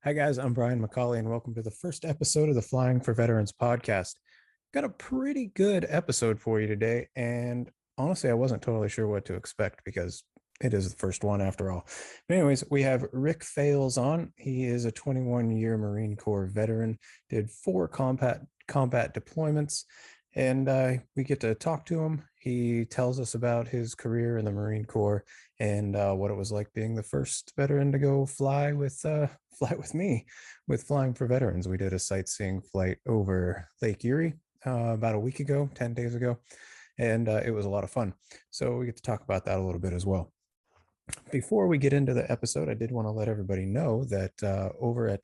Hi, guys. I'm Brian McCauley, and welcome to the first episode of the Flying for Veterans podcast. Got a pretty good episode for you today, and honestly, I wasn't totally sure what to expect because it is the first one after all. But anyways, we have Rick Fales on. He is a 21-year Marine Corps veteran, did 4 combat deployments, and we get to talk to him. He tells us about his career in the Marine Corps and what it was like being the first veteran to go fly with me with Flying for Veterans. We did a sightseeing flight over Lake Erie about a week ago, 10 days ago, and it was a lot of fun. So we get to talk about that a little bit as well. Before we get into the episode, I did want to let everybody know that over at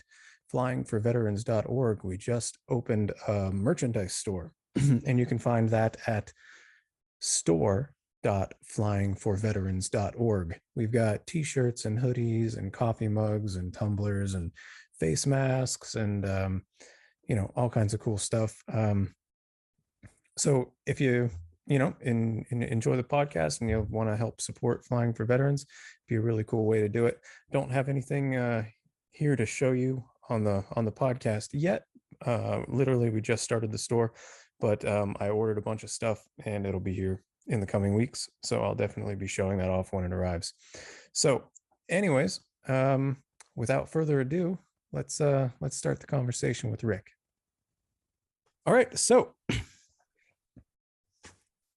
flyingforveterans.org, we just opened a merchandise store, and you can find that at store.flyingforveterans.org. We've got t-shirts and hoodies and coffee mugs and tumblers and face masks and all kinds of cool stuff. So if you enjoy the podcast and you want to help support Flying for Veterans, it'd be a really cool way to do it. Don't have anything here to show you on the podcast yet. Literally, we just started the store, but I ordered a bunch of stuff and it'll be here in the coming weeks. So I'll definitely be showing that off when it arrives. So anyways, without further ado, let's start the conversation with Rick. All right. So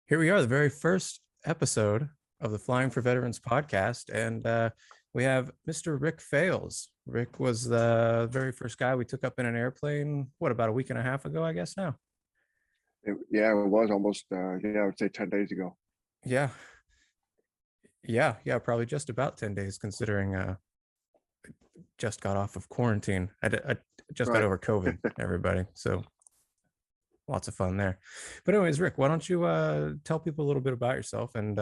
here we are, the very first episode of the Flying for Veterans podcast. And we have Mr. Rick Fales. Rick was the very first guy we took up in an airplane, about a week and a half ago, I guess now? It was almost, I would say 10 days ago. Yeah, probably just about 10 days, considering just got off of quarantine. I just got over COVID, everybody. So lots of fun there. But anyways, Rick, why don't you tell people a little bit about yourself and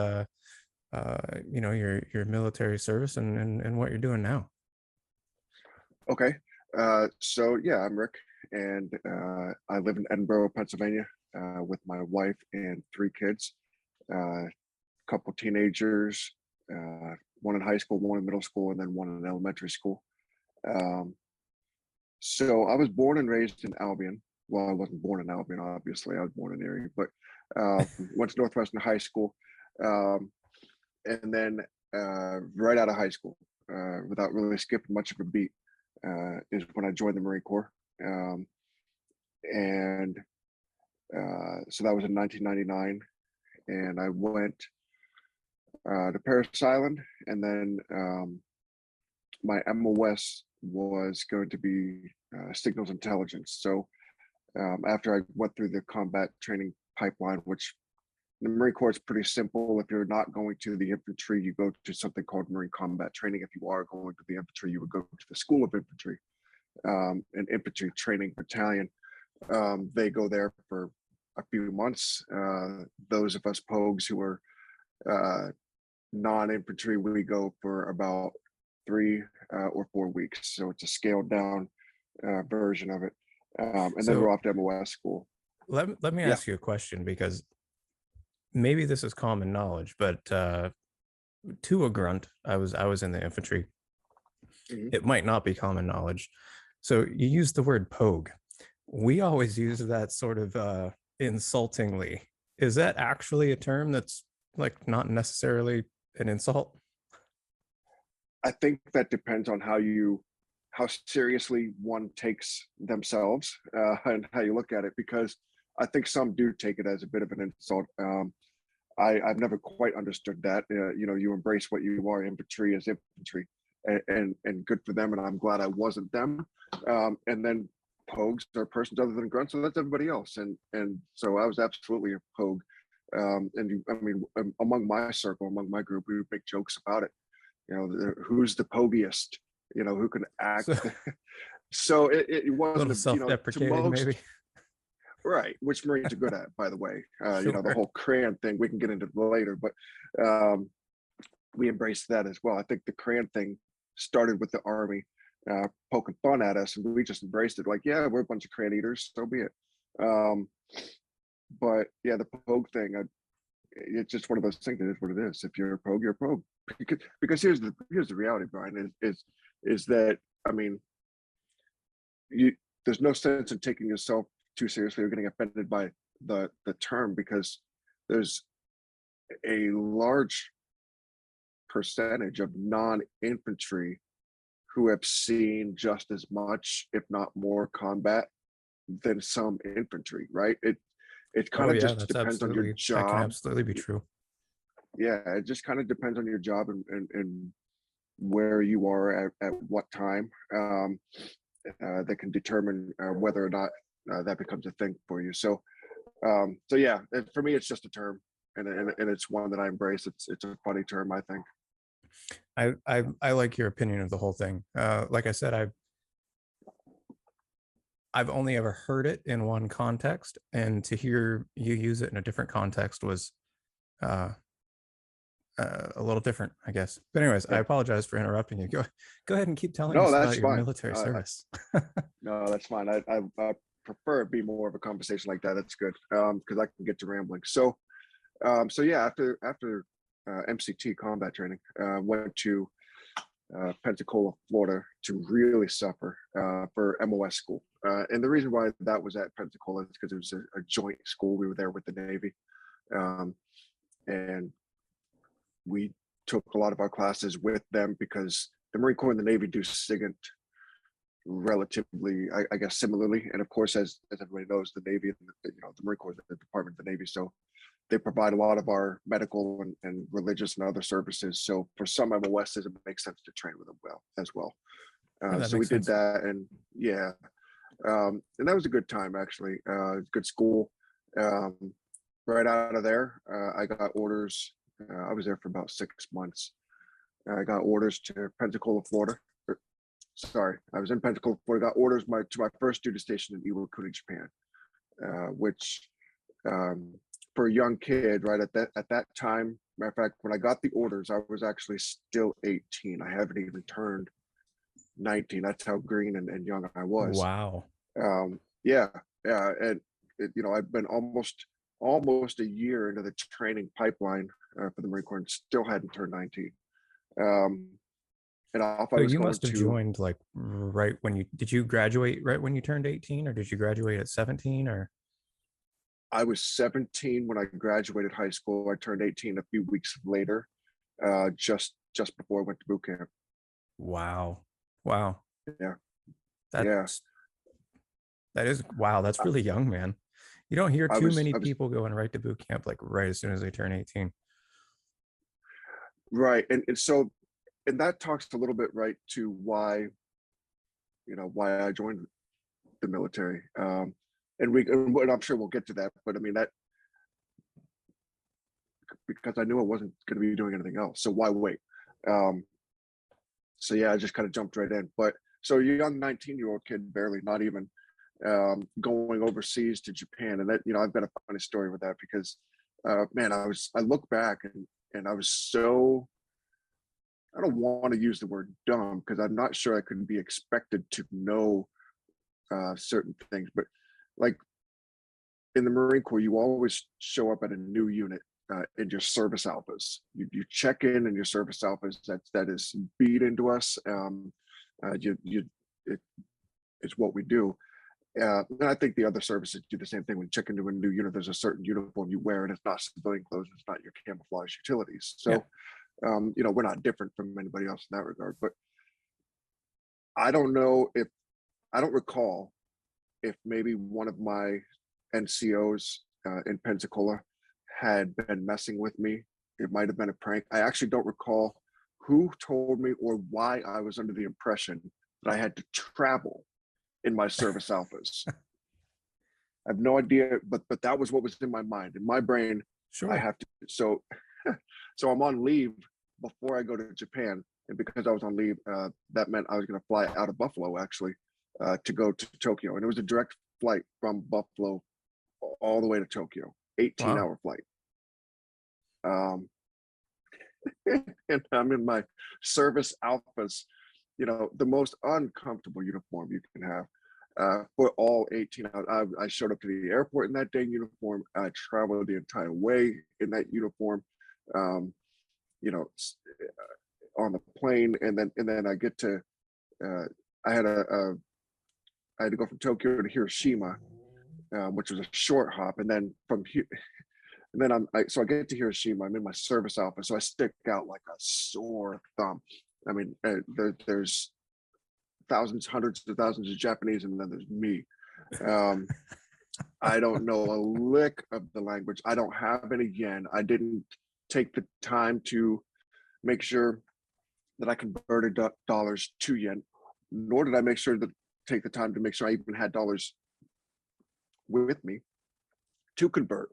your military service and what you're doing now. Okay. I'm Rick, and I live in Edinburgh, Pennsylvania, with my wife and 3 kids, a couple teenagers, one in high school, one in middle school, and then one in elementary school. So I was born and raised in Albion. Well, I wasn't born in Albion, obviously. I was born in Erie, but went to Northwestern High School. And then right out of high school, without really skipping much of a beat, is when I joined the Marine Corps. So that was in 1999. And I went to Paris Island, and then my MOS was going to be signals intelligence. So after I went through the combat training pipeline, which the Marine Corps is pretty simple. If you're not going to the infantry, you go to something called Marine Combat Training. If you are going to the infantry, you would go to the School of Infantry, an infantry training battalion. They go there for a few months. Those of us pogues who are non-infantry, we go for about 3 or 4 weeks. So it's a scaled down version of it. Then we're off to MOS school. Let me ask you a question, because maybe this is common knowledge, but to a grunt, I was in the infantry. Mm-hmm. It might not be common knowledge. So you use the word pogue. We always use that sort of insultingly. Is that actually a term that's like not necessarily an insult? I think that depends on how seriously one takes themselves and how you look at it, because I think some do take it as a bit of an insult. I've never quite understood that. You embrace what you are. Infantry is infantry, and good for them. And I'm glad I wasn't them. And then pogues are persons other than grunts, so that's everybody else. And so I was absolutely a pogue. Among my circle, among my group, we would make jokes about it. Who's the pogiest? Who can act? So it wasn't a little self-deprecating, maybe. Right, which Marines are good at, by the way. Sure. The whole crayon thing, we can get into later, but we embraced that as well. I think the crayon thing started with the Army poking fun at us, and we just embraced it. Like, yeah, we're a bunch of crayon eaters, so be it. But yeah, the pogue thing, it's just one of those things. It is what it is. If you're a pogue, you're a pogue. Because here's the reality, Brian, is that, you there's no sense in taking yourself too seriously or getting offended by the term, because there's a large percentage of non-infantry who have seen just as much, if not more, combat than some infantry, right? It kind Oh of yeah, just that's depends on your absolutely, that can job. absolutely be true. Yeah, it just kind of depends on your job and where you are at what time. That can determine whether or not that becomes a thing for you. So yeah, for me, it's just a term, and it's one that I embrace. It's a funny term, I think. I like your opinion of the whole thing. Like I said, I've only ever heard it in one context, and to hear you use it in a different context was uh, a little different, I guess. But anyways, I Yeah, apologize for interrupting you. Go ahead and keep telling no, us that's about your fine. military service. No, that's fine. I prefer it be more of a conversation like that. That's good, because I can get to rambling. So yeah, after MCT combat training, went to Pensacola, Florida, to really suffer for MOS school. And the reason why that was at Pensacola is because it was a joint school. We were there with the Navy, and we took a lot of our classes with them because the Marine Corps and the Navy do SIGINT relatively, I guess, similarly. And of course, as everybody knows, the Navy, the Marine Corps is the Department of the Navy, so they provide a lot of our medical and religious and other services. So for some MOSs, it makes sense to train with them as well. Yeah, that So we makes did sense. that, and yeah, and that was a good time actually. Good school. Um, right out of there, I got orders. I was there for about 6 months. I got orders to Pensacola, Florida. Sorry, I was in Pensacola, Florida. Got orders to my first duty station in Iwakuni, Japan, which um, for a young kid, right at that time. Matter of fact, when I got the orders, I was actually still 18. I haven't even turned 19. That's how green and young I was. Wow. Yeah, yeah, and I've been almost a year into the training pipeline for the Marine Corps and still hadn't turned 19. Um, and off I So was you going must have to. joined like right when did you graduate right when you turned 18, or did you graduate at 17 or? I was 17 when I graduated high school. I turned 18 a few weeks later, just before I went to boot camp. Wow. Wow. Yeah, yeah. That's that is wow, that's really young, man. You don't hear I too was many I was people going right to boot camp like right as soon as they turn 18. right, and that talks a little bit right to why I joined the military. And I'm sure we'll get to that, but I mean that because I knew I wasn't going to be doing anything else. So why wait? Um, so yeah, I just kind of jumped right in. But so a young 19-year-old kid, barely, not even going overseas to Japan, and that I've got a funny story with that because man, I look back and I was so, I don't want to use the word dumb because I'm not sure I could be expected to know certain things, but like in the Marine Corps, you always show up at a new unit in your service alphas. You check in your service alphas. That is beat into us. It, it's what we do. And I think the other services do the same thing. When you check into a new unit, there's a certain uniform you wear, and it's not civilian clothes. It's not your camouflage utilities. Yeah. So, we're not different from anybody else in that regard. But I don't know if I don't recall if maybe one of my NCOs in Pensacola had been messing with me. It might have been a prank. I actually don't recall who told me or why I was under the impression that I had to travel in my service alphas. I have no idea, but that was what was in my mind. In my brain, I Sure. have to. So, so I'm on leave before I go to Japan, and because I was on leave, that meant I was going to fly out of Buffalo actually to go to Tokyo, and it was a direct flight from Buffalo all the way to Tokyo, 18 Wow. hour flight. Um, and I'm in my service alphas, the most uncomfortable uniform you can have. For all 18 hours, I showed up to the airport in that day uniform. I traveled the entire way in that uniform. Um, you know, on the plane, and then I get to. I had I had to go from Tokyo to Hiroshima, which was a short hop, and then from here, and then so I get to Hiroshima. I'm in my service outfit, so I stick out like a sore thumb. I mean, there's thousands, hundreds of thousands of Japanese, and then there's me. I don't know a lick of the language. I don't have any yen. I didn't take the time to make sure that I converted dollars to yen, nor did I take the time to make sure I even had dollars with me to convert.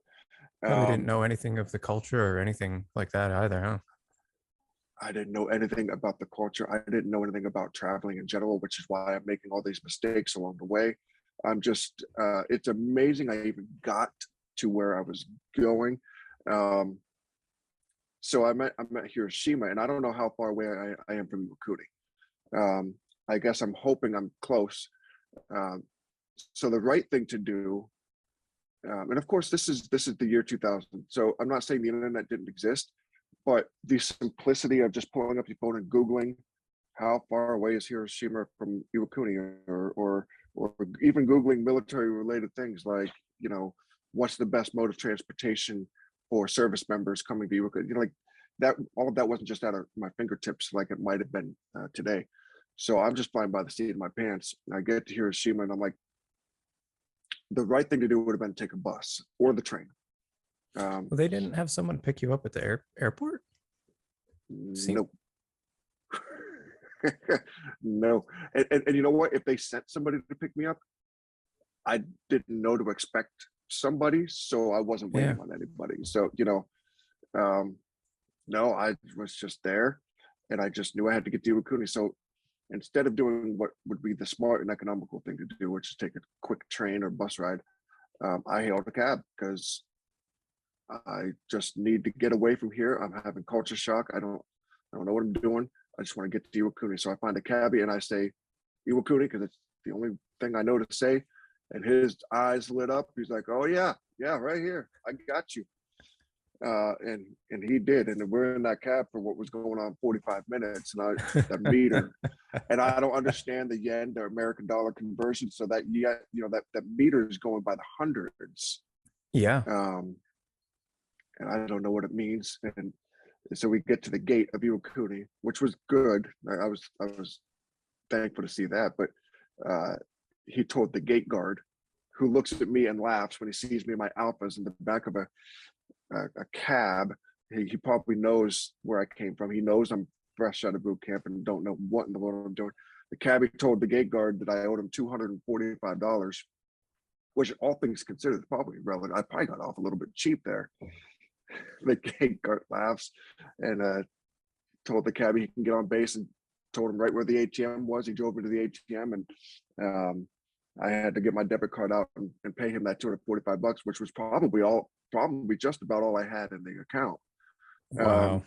Probably didn't know anything of the culture or anything like that either, huh? I didn't know anything about the culture. I didn't know anything about traveling in general, which is why I'm making all these mistakes along the way. I'm just, it's amazing I even got to where I was going. So I'm at Hiroshima, and I don't know how far away I am from Iwakuni. I guess I'm hoping I'm close. So the right thing to do, and of course this is the year 2000. So I'm not saying the internet didn't exist, but the simplicity of just pulling up your phone and Googling how far away is Hiroshima from Iwakuni, or even Googling military related things like, you know, what's the best mode of transportation for service members coming to Iwakuni, you know, like that, all of that wasn't just out of my fingertips like it might have been today. So I'm just flying by the seat of my pants. I get to Hiroshima and I'm like, the right thing to do would have been to take a bus or the train. Well, they didn't have someone pick you up at the airport? Nope. No. And you know what? If they sent somebody to pick me up, I didn't know to expect somebody, so I wasn't waiting on anybody. So, you know, no, I was just there, and I just knew I had to get to Iwakuni. So instead of doing what would be the smart and economical thing to do, which is take a quick train or bus ride, I hailed a cab because I just need to get away from here. I'm having culture shock. I don't know what I'm doing. I just want to get to Iwakuni. So I find a cabbie and I say Iwakuni because it's the only thing I know to say. And his eyes lit up. He's like, "Oh yeah, right here. I got you." And he did. And we're in that cab for what was going on 45 minutes. And the meter, and I don't understand the yen, the American dollar conversion. So that that meter is going by the hundreds. Yeah. And I don't know what it means. And so we get to the gate of Iwakuni, which was good. I was thankful to see that. But he told the gate guard, who looks at me and laughs when he sees me in my alphas in the back of a cab. He probably knows where I came from. He knows I'm fresh out of boot camp and don't know what in the world I'm doing. The cabbie told the gate guard that I owed him $245, which all things considered is probably relevant. I probably got off a little bit cheap there. The gate guard laughs and told the cabbie he can get on base, and told him right where the ATM was. He drove me to the ATM, and I had to get my debit card out and pay him that $245, which was probably just about all I had in the account. Wow.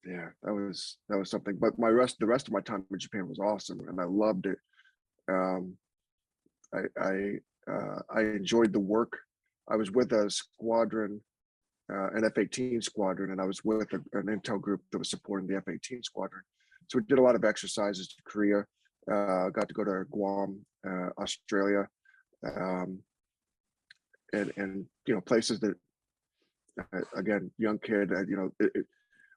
Yeah, that was something. But the rest of my time in Japan was awesome, and I loved it. I enjoyed the work. I was with a squadron, an F-18 squadron, and I was with an intel group that was supporting the F-18 squadron. So we did a lot of exercises to Korea. Got to go to Guam, Australia, and you know, places that, again, young kid.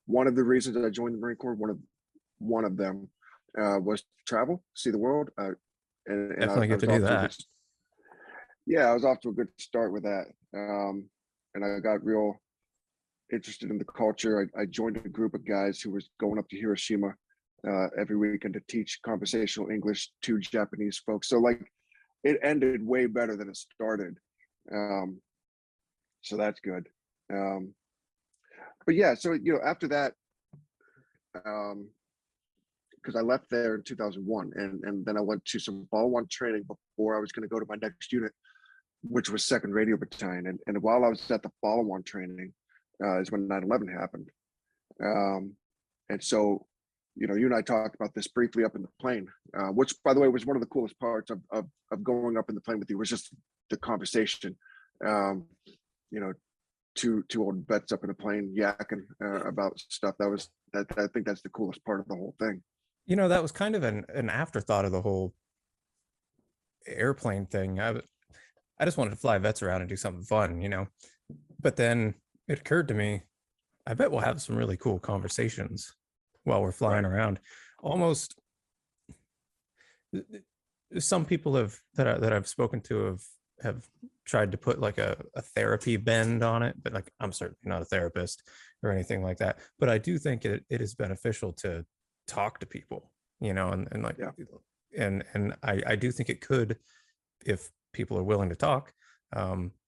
One of the reasons that I joined the Marine Corps, one of them, was to travel, see the world, and Definitely get to do that. I was off to a good start with that, and I got real interested in the culture. I joined a group of guys who was going up to Hiroshima every weekend to teach conversational English to Japanese folks. So like, it ended way better than it started. So that's good. But yeah, so, you know, after that, because I left there in 2001, and then I went to some follow-on training before I was going to go to my next unit, which was 2nd Radio Battalion. And while I was at the follow-on training is when 9/11 happened. And so, you know, you and I talked about this briefly up in the plane, which, by the way, was one of the coolest parts of going up in the plane with you, was just the conversation. You know, two old vets up in a plane yakking about stuff. I think that's the coolest part of the whole thing. You know, that was kind of an afterthought of the whole airplane thing. I just wanted to fly vets around and do something fun, But then it occurred to me, I bet we'll have some really cool conversations while we're flying Right. around. Almost some people that I've spoken to have tried to put like a therapy bend on it, but like I'm certainly not a therapist or anything like that. But I do think it is beneficial to talk to people, and like Yeah. and I do think it could, if people are willing to talk,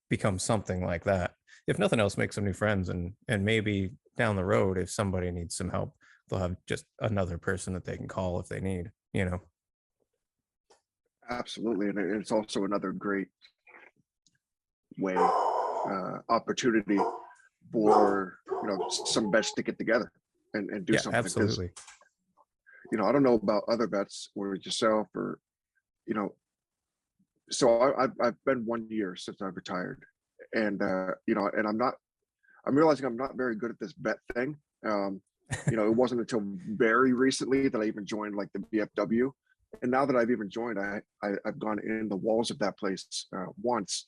become something like that. If nothing else, make some new friends, and maybe down the road, if somebody needs some help, they'll have just another person that they can call if they need. Absolutely. And it's also another great way, opportunity for, some vets to get together and do Yeah, something. Because, absolutely. I don't know about other vets or yourself or, you know, so I've been 1 year since I've retired. And, and I'm realizing I'm not very good at this vet thing. It wasn't until very recently that I even joined like the VFW. And now that I've even joined, I've gone in the walls of that place once,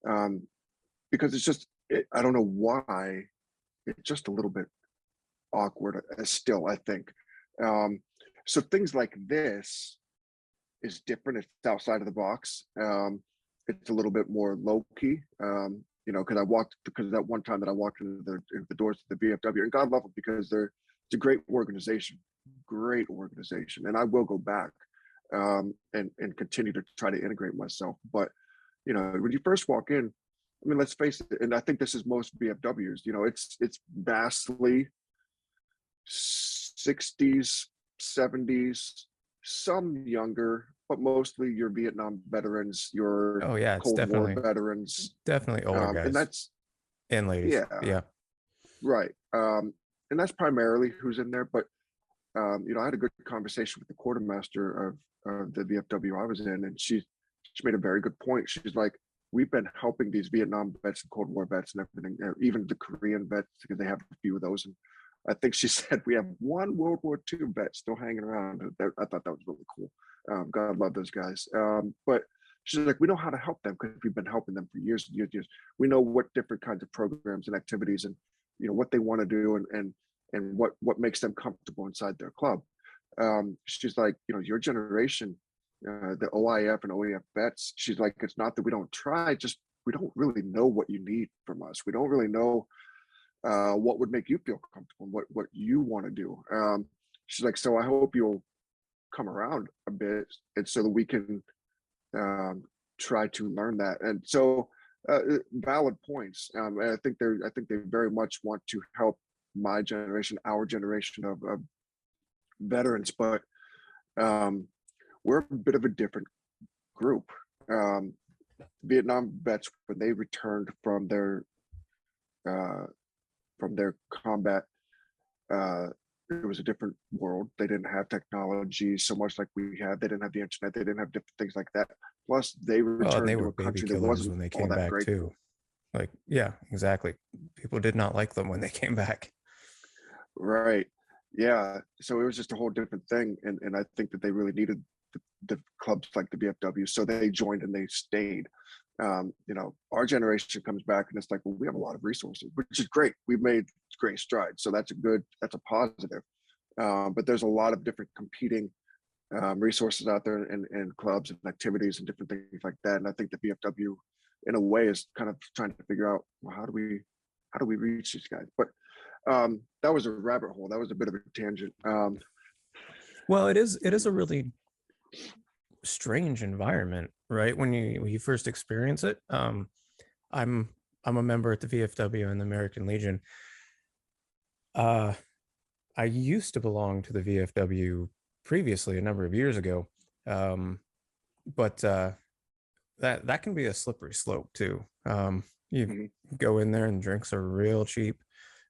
um, because I don't know why, it's just a little bit awkward still, I think. Um, so things like this is different. It's outside of the box. It's a little bit more low key. Because that one time that I walked into the doors of the VFW, and God love them because it's a great organization, and I will go back, and continue to try to integrate myself. But when you first walk in, I mean, let's face it, and I think this is most VFWs. It's vastly 60s, 70s, some younger, but mostly your Vietnam veterans, your Oh yeah, it's Cold War definitely veterans, older and guys that's and ladies. yeah, Yeah. right. And that's primarily who's in there. But I had a good conversation with the quartermaster of the VFW I was in, and she made a very good point. She's like, we've been helping these Vietnam vets and Cold War vets and everything, even the Korean vets, because they have a few of those. And I think she said we have one World War II vet still hanging around. I thought that was really cool. God love those guys. But she's like, we know how to help them because we've been helping them for years and years and years. We know what different kinds of programs and activities and what they want to do and what makes them comfortable inside their club. She's like, your generation, the OIF and OEF vets. She's like, it's not that we don't try, just we don't really know what you need from us. We don't really know what would make you feel comfortable and what you want to do. She's like, so I hope you'll come around a bit, and so that we can try to learn that. And so valid points. And I think they very much want to help my generation, our generation of veterans, but we're a bit of a different group. Um, Vietnam vets, when they returned uh, from their combat, uh, it was a different world. They didn't have technology so much like we have. They didn't have the internet. They didn't have different things like that. Plus, they Well, and they returned to were a baby country that killers wasn't when they all came that back great. too. Like, yeah, exactly. People did not like them when they came back. Right. Yeah. So it was just a whole different thing. And I think that they really needed the clubs like the BFW. So they joined and they stayed. Our generation comes back and it's like, well, we have a lot of resources, which is great. We've made great strides. So that's a positive. But there's a lot of different competing resources out there and clubs and activities and different things like that. And I think the BFW, in a way, is kind of trying to figure out, well, how do we reach these guys? But that was a rabbit hole. That was a bit of a tangent. Well, it is a really strange environment, right? When you first experience it. I'm a member at the VFW and the American Legion. I used to belong to the VFW previously a number of years ago, but that can be a slippery slope too. You Mhm. go in there and drinks are real cheap.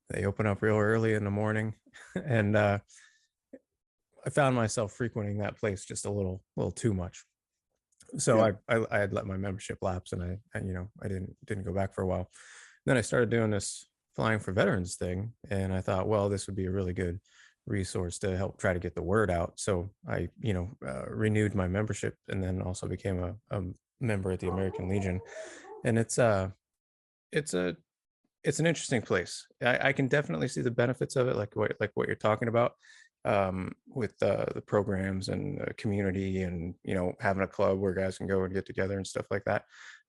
They open up real early in the morning, and I found myself frequenting that place just a little too much. So Yeah. I had let my membership lapse, and I didn't go back for a while. Then I started doing this flying for veterans thing, and I thought, well, this would be a really good resource to help try to get the word out. So I, renewed my membership and then also became a member at the American Legion. And it's a it's an interesting place. I can definitely see the benefits of it, like what you're talking about, with the programs and the community, and having a club where guys can go and get together and stuff like that.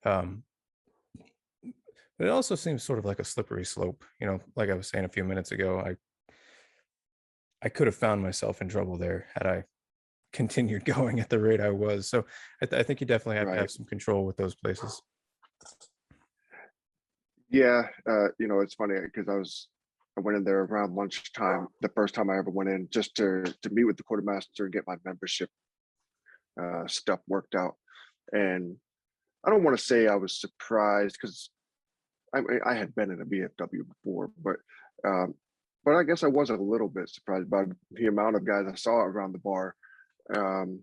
Um, but it also seems sort of like a slippery slope. Like I was saying a few minutes ago, I could have found myself in trouble there had I continued going at the rate I was. So I think you definitely have to have Right. some control with those places. Yeah. It's funny because I went in there around lunchtime, the first time I ever went in, just to meet with the quartermaster and get my membership stuff worked out. And I don't want to say I was surprised because I had been in a VFW before, um, but I guess I was a little bit surprised by the amount of guys I saw around the bar, um,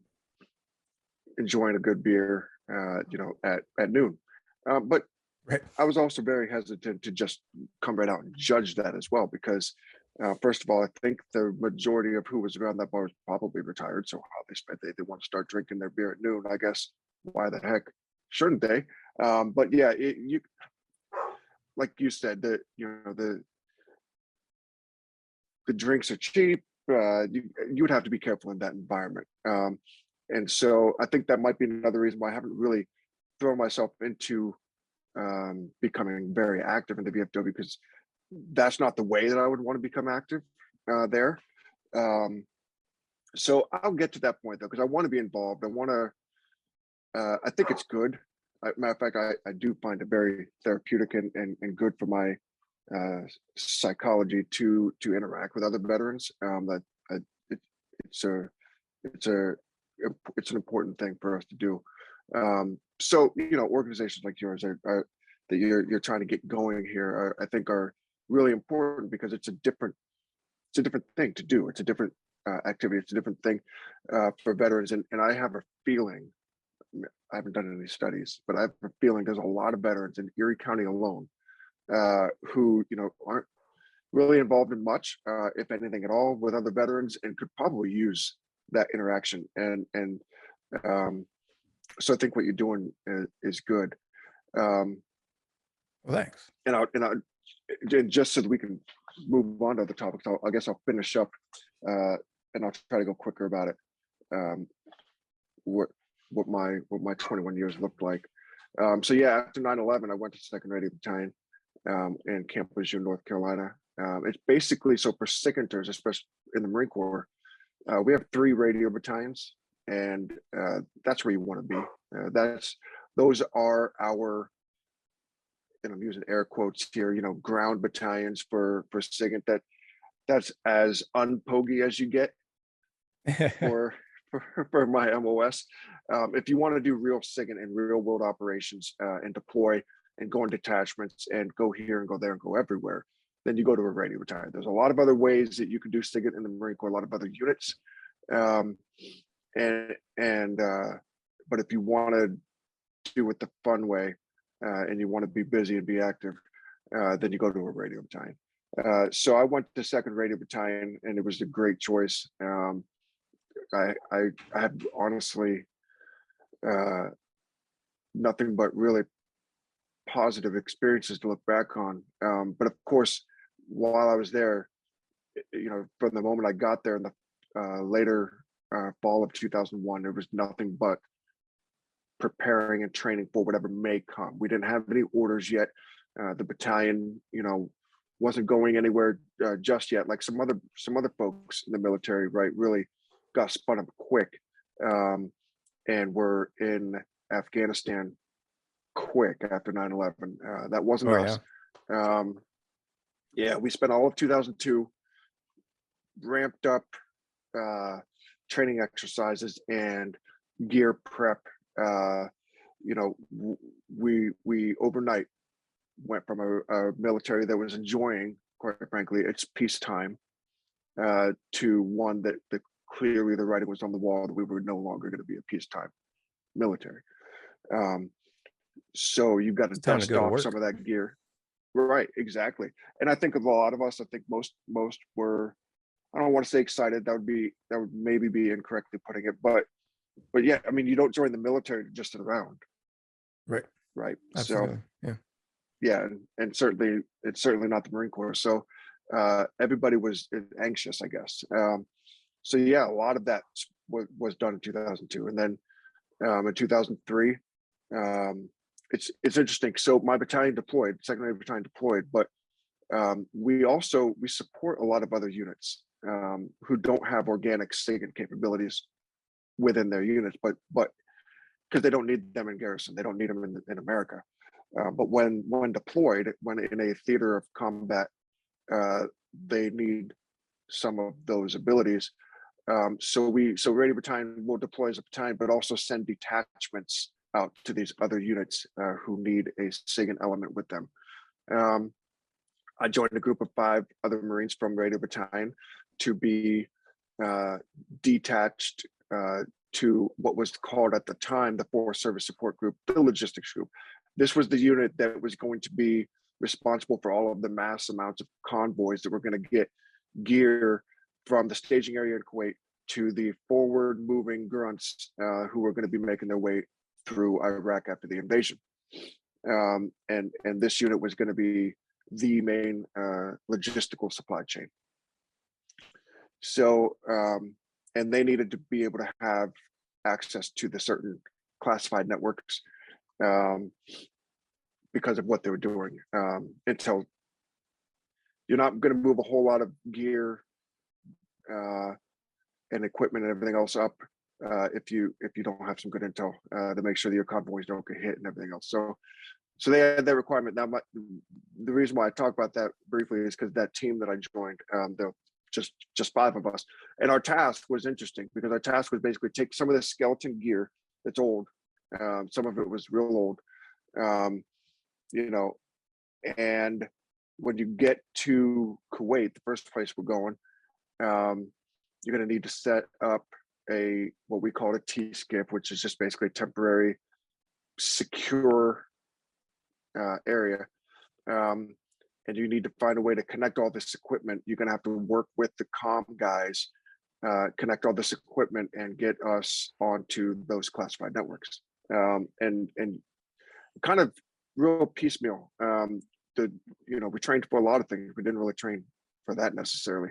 enjoying a good beer, at noon. But Right. I was also very hesitant to just come right out and judge that as well, because first of all, I think the majority of who was around that bar was probably retired. So how they want to start drinking their beer at noon, I guess. Why the heck shouldn't they? But yeah, you like you said, the drinks are cheap. You would have to be careful in that environment. And so I think that might be another reason why I haven't really thrown myself into becoming very active in the VFW, because that's not the way that I would want to become active there. Um, so I'll get to that point though, because I want to be involved. I want to. I think it's good. Matter of fact, I do find it very therapeutic and good for my psychology to interact with other veterans. That it, it's a it's a it's an important thing for us to do. So organizations like yours that you're trying to get going here, I think are really important, because it's a different thing to do. It's a different activity. It's a different thing for veterans, and I have a feeling. I haven't done any studies, but I have a feeling there's a lot of veterans in Erie County alone who aren't really involved in much, if anything at all, with other veterans, and could probably use that interaction. And so I think what you're doing is good. Um, Well, thanks. and just so that we can move on to other topics, I guess I'll finish up, and I'll try to go quicker about it. Um, what my 21 years looked like. So yeah, after 9/11, I went to Second Radio Battalion in Camp Lejeune, North Carolina. It's basically, so for SIGINTers, especially in the Marine Corps, we have 3 radio battalions, and that's where you want to be. Those are our, and I'm using air quotes here, ground battalions for SIGINT. That's as unpogy as you get for for my MOS. If you want to do real SIGINT and real world operations, and deploy and go in detachments and go here and go there and go everywhere, then you go to a radio battalion. There's a lot of other ways that you can do SIGINT in the Marine Corps, a lot of other units. Um, but if you want to do it the fun way, and you want to be busy and be active, then you go to a radio battalion. So I went to Second Radio Battalion, and it was a great choice. I had honestly nothing but really positive experiences to look back on. But of course, while I was there, from the moment I got there in the later fall of 2001, there was nothing but preparing and training for whatever may come. We didn't have any orders yet. The battalion, wasn't going anywhere just yet. Like some other folks in the military, right, really got spun up quick, and were in Afghanistan quick after 9/11. That wasn't Oh us. yeah. Yeah, we spent all of 2002 ramped up training exercises and gear prep. We overnight went from a military that was enjoying, quite frankly, its peacetime, to one that clearly the writing was on the wall that we were no longer going to be a peacetime military. So you've got to It's time to dust go to off some work. of that gear. Right, exactly. And I think of a lot of us, I think most were I don't want to say excited. That would maybe be incorrectly putting it, but yeah, I mean, you don't join the military to just sit around, Right. right? Absolutely. So Yeah. yeah, and certainly it's certainly not the Marine Corps. So everybody was anxious, I guess. So yeah, a lot of that was done in 2002, and then in 2003, it's interesting. So my battalion deployed, secondary battalion deployed, but we support a lot of other units who don't have organic SIGINT capabilities within their units, but because they don't need them in garrison, they don't need them in America. But when deployed, when in a theater of combat, they need some of those abilities. So Radio Battalion will deploy as a battalion, but also send detachments out to these other units who need a SIGINT element with them. I joined a group of 5 other Marines from Radio Battalion to be detached to what was called at the time the Forest Service Support Group, the logistics group. This was the unit that was going to be responsible for all of the mass amounts of convoys that were going to get gear from the staging area in Kuwait to the forward moving grunts who were going to be making their way through Iraq after the invasion. And this unit was going to be the main logistical supply chain. So, and they needed to be able to have access to the certain classified networks because of what they were doing. Until you're not going to move a whole lot of gear and equipment and everything else up if you don't have some good intel to make sure that your convoys don't get hit and everything else. So they had that requirement. Now, the reason why I talk about that briefly is because that team that I joined, the just 5 of us, and our task was interesting because our task was basically take some of the skeleton gear that's old, some of it was real old, and when you get to Kuwait, the first place we're going, you're going to need to set up what we call a T-skip, which is just basically a temporary secure area. And you need to find a way to connect all this equipment. You're going to have to work with the comm guys, connect all this equipment and get us onto those classified networks. And kind of real piecemeal. We trained for a lot of things. We didn't really train for that necessarily.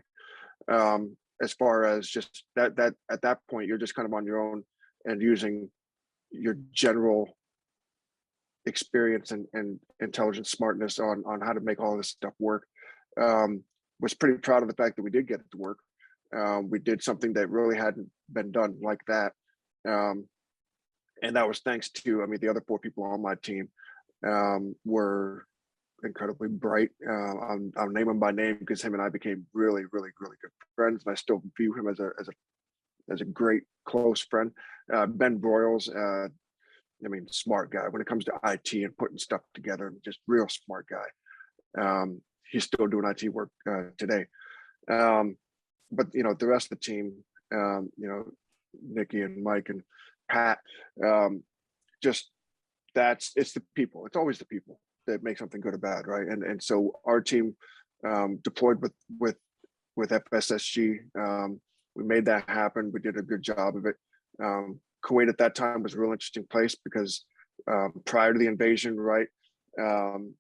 As far as just that at that point, you're just kind of on your own and using your general experience and intelligence smartness on how to make all this stuff work. Was pretty proud of the fact that we did get it to work. We did something that really hadn't been done like that. And that was thanks to, the other 4 people on my team were incredibly bright. I'll name him by name because him and I became really, really, really good friends. And I still view him as a great close friend. Ben Broyles, smart guy when it comes to IT and putting stuff together, just real smart guy. He's still doing IT work today. But the rest of the team, Nikki and Mike and Pat, it's the people. It's always the people that make something good or bad, right? And so our team deployed with FSSG. We made that happen. We did a good job of it. Kuwait at that time was a real interesting place because prior to the invasion, right, the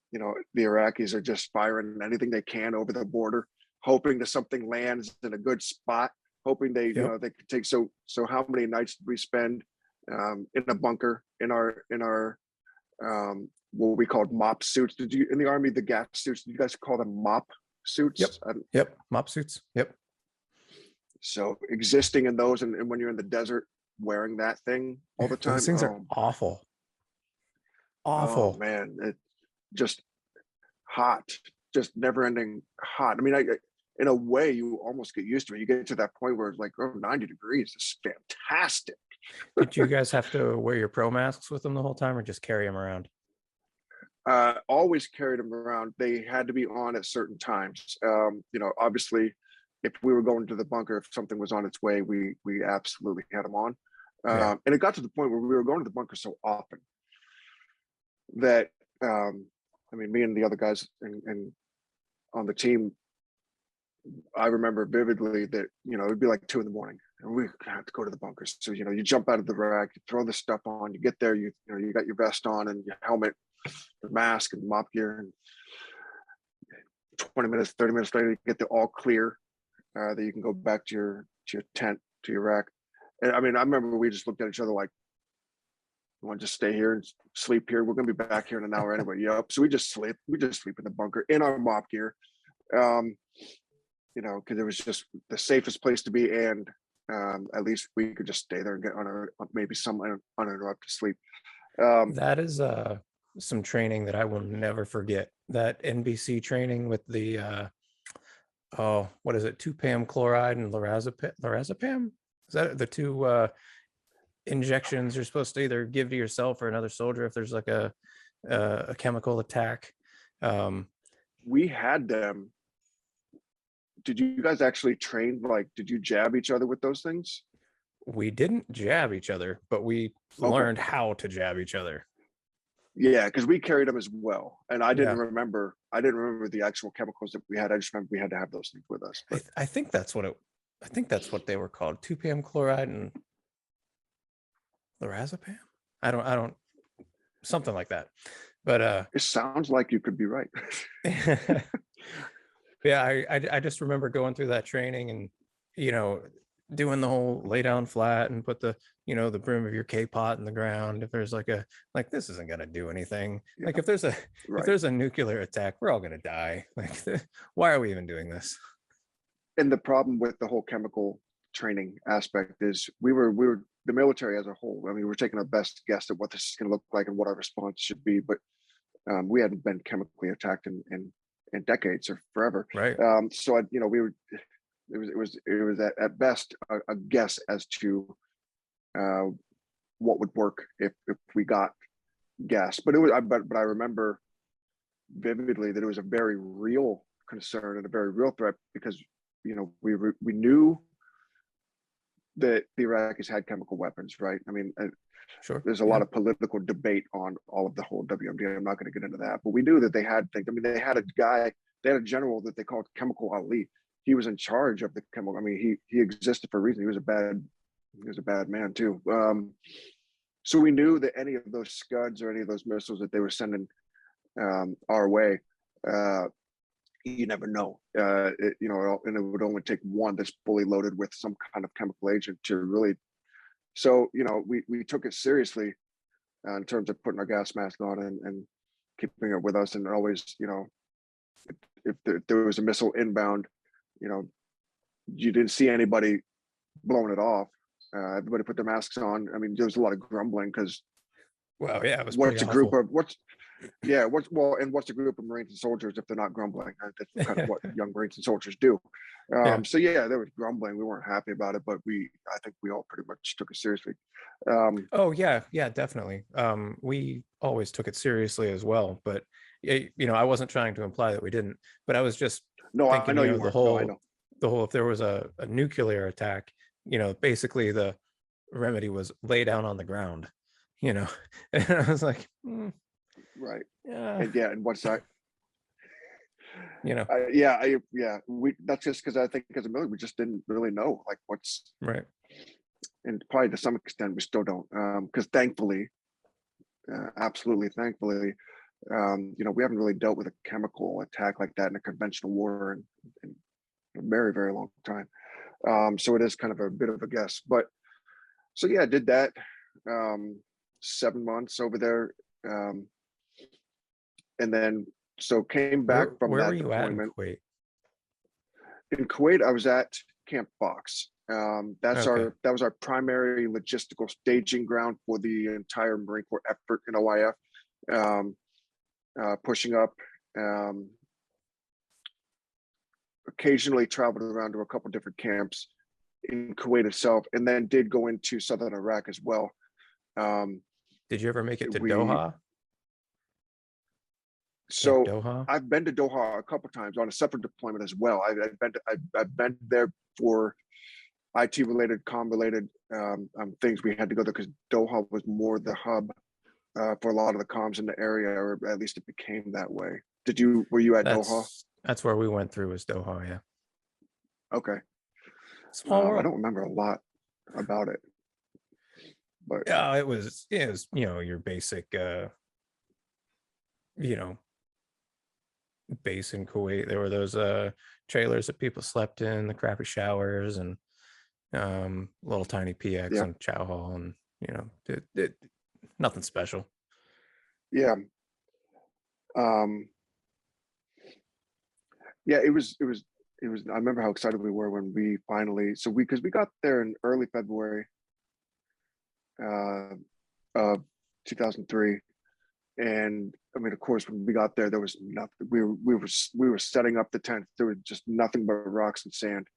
Iraqis are just firing anything they can over the border, hoping that something lands in a good spot, hoping they they could take. So how many nights did we spend in a bunker in our what we called mop suits? Did you in the Army, the gas suits, did you guys call them mop suits? Yep. Mop suits. Yep. So existing in those, and when you're in the desert wearing that thing all the time, those things are awful. Oh man, it just hot, just never ending hot. In a way, you almost get used to it. You get to that point where it's like 90 degrees. It's fantastic. Did you guys have to wear your pro masks with them the whole time, or just carry them around? Always carried them around. They had to be on at certain times. Obviously, if we were going to the bunker, if something was on its way, we absolutely had them on. And it got to the point where we were going to the bunker so often that me and the other guys and on the team, I remember vividly that, it'd be like 2 a.m. and we have to go to the bunkers. So, you jump out of the rack, you throw the stuff on, you get there, you got your vest on and your helmet, the mask and mop gear, and 20 minutes, 30 minutes later, you get the all clear, that you can go back to your tent, to your rack. And I mean, I remember we just looked at each other like, you want to just stay here and sleep here? We're going to be back here in an hour anyway. Yep. So we just sleep in the bunker in our mop gear. Because it was just the safest place to be, and at least we could just stay there and get maybe some uninterrupted sleep. That is some training that I will never forget. That NBC training with the what is it? 2-PAM chloride and lorazepam. Is that the two injections you're supposed to either give to yourself or another soldier if there's like a chemical attack? We had them. Did you guys actually train? Like, did you jab each other with those things? We didn't jab each other, but we learned how to jab each other. Yeah, because we carried them as well, and I didn't remember the actual chemicals that we had. I just remember we had to have those things with us. But I think that's what they were called: 2-PAM chloride and lorazepam. I don't something like that. But it sounds like you could be right. Yeah, I just remember going through that training and doing the whole lay down flat and put the the brim of your K-pot in the ground. If there's like this isn't gonna do anything. Yeah. Like if there's a nuclear attack, we're all gonna die. Like why are we even doing this? And the problem with the whole chemical training aspect is we were the military as a whole. I mean, we're taking our best guess at what this is going to look like and what our response should be, but we hadn't been chemically attacked in decades or forever. Right. So we were. It was at best a guess as to what would work if we got gas. But but I remember vividly that it was a very real concern and a very real threat because we knew that the Iraqis had chemical weapons, right? I mean, sure. There's a lot of political debate on all of the whole WMD. I'm not going to get into that, but we knew that they had things. I mean, they had a general that they called Chemical Ali. He was in charge of the chemical. I mean, he existed for a reason. He was a bad man too. So we knew that any of those scuds or any of those missiles that they were sending our way, you never know. And it would only take one that's fully loaded with some kind of chemical agent to really. So we took it seriously in terms of putting our gas mask on and keeping it with us, and always if there was a missile inbound, you didn't see anybody blowing it off. Everybody put their masks on. I mean, there was a lot of grumbling because, well, yeah, it was what's a group of what's a group of Marines and soldiers if they're not grumbling? That's kind of what young Marines and soldiers do. So yeah, there was grumbling. We weren't happy about it, but I think we all pretty much took it seriously. Oh yeah, definitely. We always took it seriously as well, but I wasn't trying to imply that we didn't, but I was just thinking, I know you the whole if there was a nuclear attack, basically the remedy was lay down on the ground, and I was like, right, yeah, and what's that? That's just because I think as a military we just didn't really know like what's right, and probably to some extent we still don't, because thankfully, absolutely thankfully, we haven't really dealt with a chemical attack like that in a conventional war in a very, very long time. So it is kind of a bit of a guess, but so yeah, I did that 7 months over there, and then so came back from where that were you deployment. at in Kuwait? In Kuwait, I was at Camp Fox. That was our primary logistical staging ground for the entire Marine Corps effort in OIF. Pushing up, occasionally traveled around to a couple different camps in Kuwait itself, and then did go into southern Iraq as well. Did you ever make it to Doha? So Doha? I've been to Doha a couple times on a separate deployment as well. I've been there for IT related, comm related things. We had to go there because Doha was more the hub for a lot of the comms in the area, or at least it became that way. Were you at Doha? That's where we went through, was Doha, yeah. Okay. Small I world. don't remember a lot about it, but Yeah, it was, your basic you know, base in Kuwait. There were those trailers that people slept in, the crappy showers, and little tiny PX yeah, and chow hall, and nothing special. yeah, um, yeah. It was. I remember how excited we were when we finally. So because we got there in early February, uh, of 2003, and I mean, of course, when we got there, there was nothing. We were setting up the tent. There was just nothing but rocks and sand.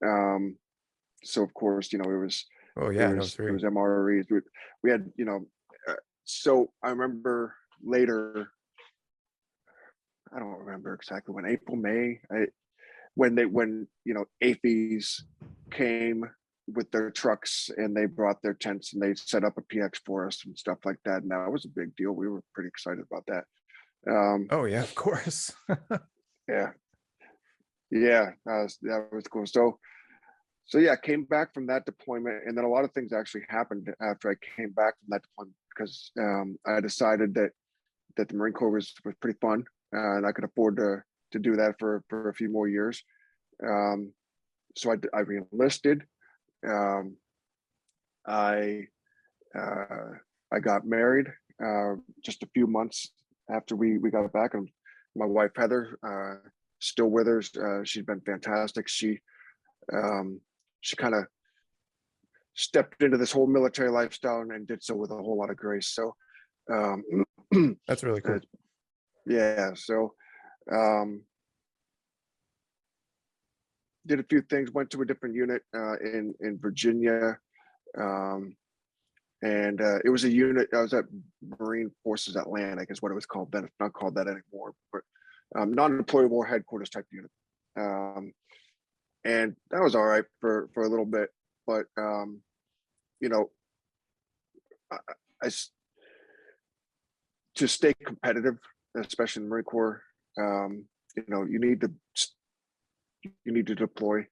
Um, so of course, it was Oh it yeah, no was it three. was MREs. We had so I remember later. I don't remember exactly when, April, May. When AFEs came with their trucks and they brought their tents and they set up a PX for us and stuff like that. And that was a big deal. We were pretty excited about that. Um, Oh yeah, of course. yeah, yeah, that was cool. So yeah, came back from that deployment, and then a lot of things actually happened after I came back from that deployment because I decided that the Marine Corps was pretty fun, and I could afford to do that for a few more years. Um, so I re-enlisted. Um, I uh, I got married just a few months after we got back, and my wife Heather still with her. She's been fantastic. Um, she kind of stepped into this whole military lifestyle and did so with a whole lot of grace. So um, That's really cool. yeah, so um, did a few things. Went to a different unit in Virginia. Um, and it was a unit. I was at Marine Forces Atlantic, is what it was called then. It's not called that anymore, but non-deployable headquarters type unit. Um, and that was all right for a little bit, but you know, I, I to stay competitive, especially in the Marine Corps, you need to deploy.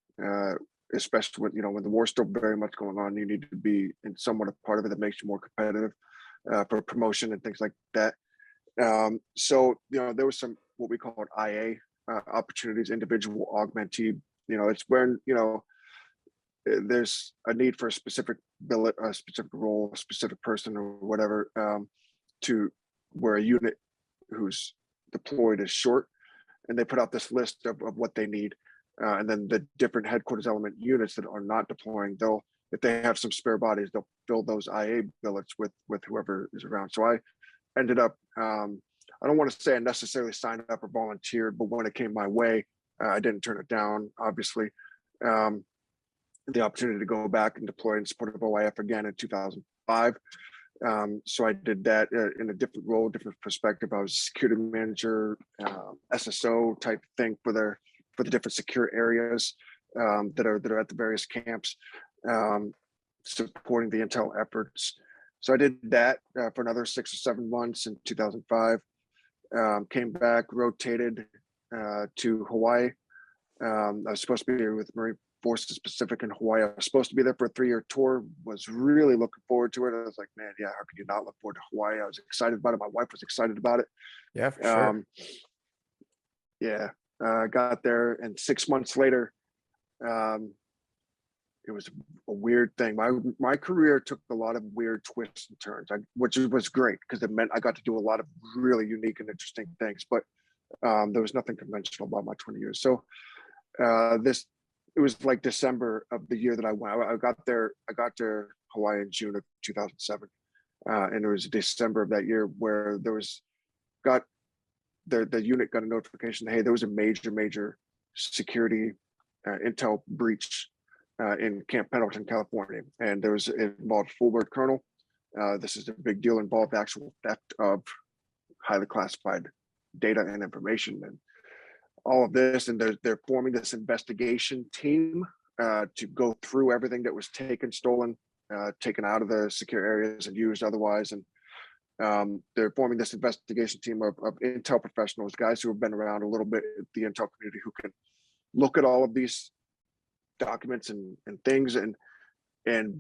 Especially when the war's still very much going on, you need to be in somewhat a part of it that makes you more competitive for promotion and things like that. So there was some what we call IA opportunities, individual augmentee. It's when there's a need for a specific billet, a specific role, a specific person, or whatever, to where a unit who's deployed is short, and they put out this list of what they need, and then the different headquarters element units that are not deploying, if they have some spare bodies, they'll fill those IA billets with whoever is around. So I ended up, I don't want to say I necessarily signed up or volunteered, but when it came my way, I didn't turn it down, obviously. Um, the opportunity to go back and deploy in support of OIF again in 2005. So I did that in a different role, different perspective. I was security manager, SSO type thing for the different secure areas that are at the various camps, supporting the intel efforts. So I did that for another 6 or 7 months in 2005. Came back, rotated to Hawaii. I was supposed to be with Marine Forces Pacific in Hawaii. I was supposed to be there for a 3-year tour. Was really looking forward to it. I was like, man, yeah, how could you not look forward to Hawaii? I was excited about it. My wife was excited about it. Yeah, for sure. Yeah, got there, and 6 months later, um, it was a weird thing. My career took a lot of weird twists and turns, which was great because it meant I got to do a lot of really unique and interesting things. But there was nothing conventional about my 20 years. So it was like December of the year that I went. I got there. I got to Hawaii in June of 2007, and it was December of that year where got the unit got a notification. Hey, there was a major security intel breach in Camp Pendleton, California, and it involved full word colonel. This is a big deal. Involved actual theft of highly classified data and information, and all of this. And they're forming this investigation team to go through everything that was taken, stolen, taken out of the secure areas and used otherwise. And they're forming this investigation team of intel professionals, guys who have been around a little bit, the intel community, who can look at all of these documents and things, and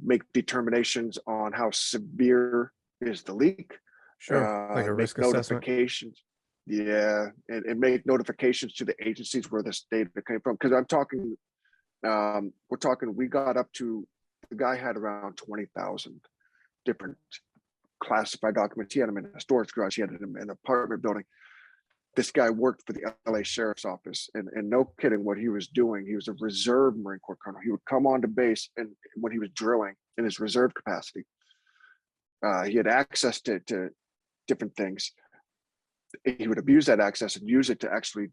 make determinations on how severe is the leak, Sure. Like a make risk assessment. notifications. Yeah, and make notifications to the agencies where this data came from. Because we're talking, we got up to, the guy had around 20,000 different classified documents. He had them in a storage garage. He had them in an apartment building. This guy worked for the LA Sheriff's Office, and no kidding what he was doing. He was a reserve Marine Corps colonel. He would come onto base, and when he was drilling in his reserve capacity, he had access to different things. He would abuse that access and use it to actually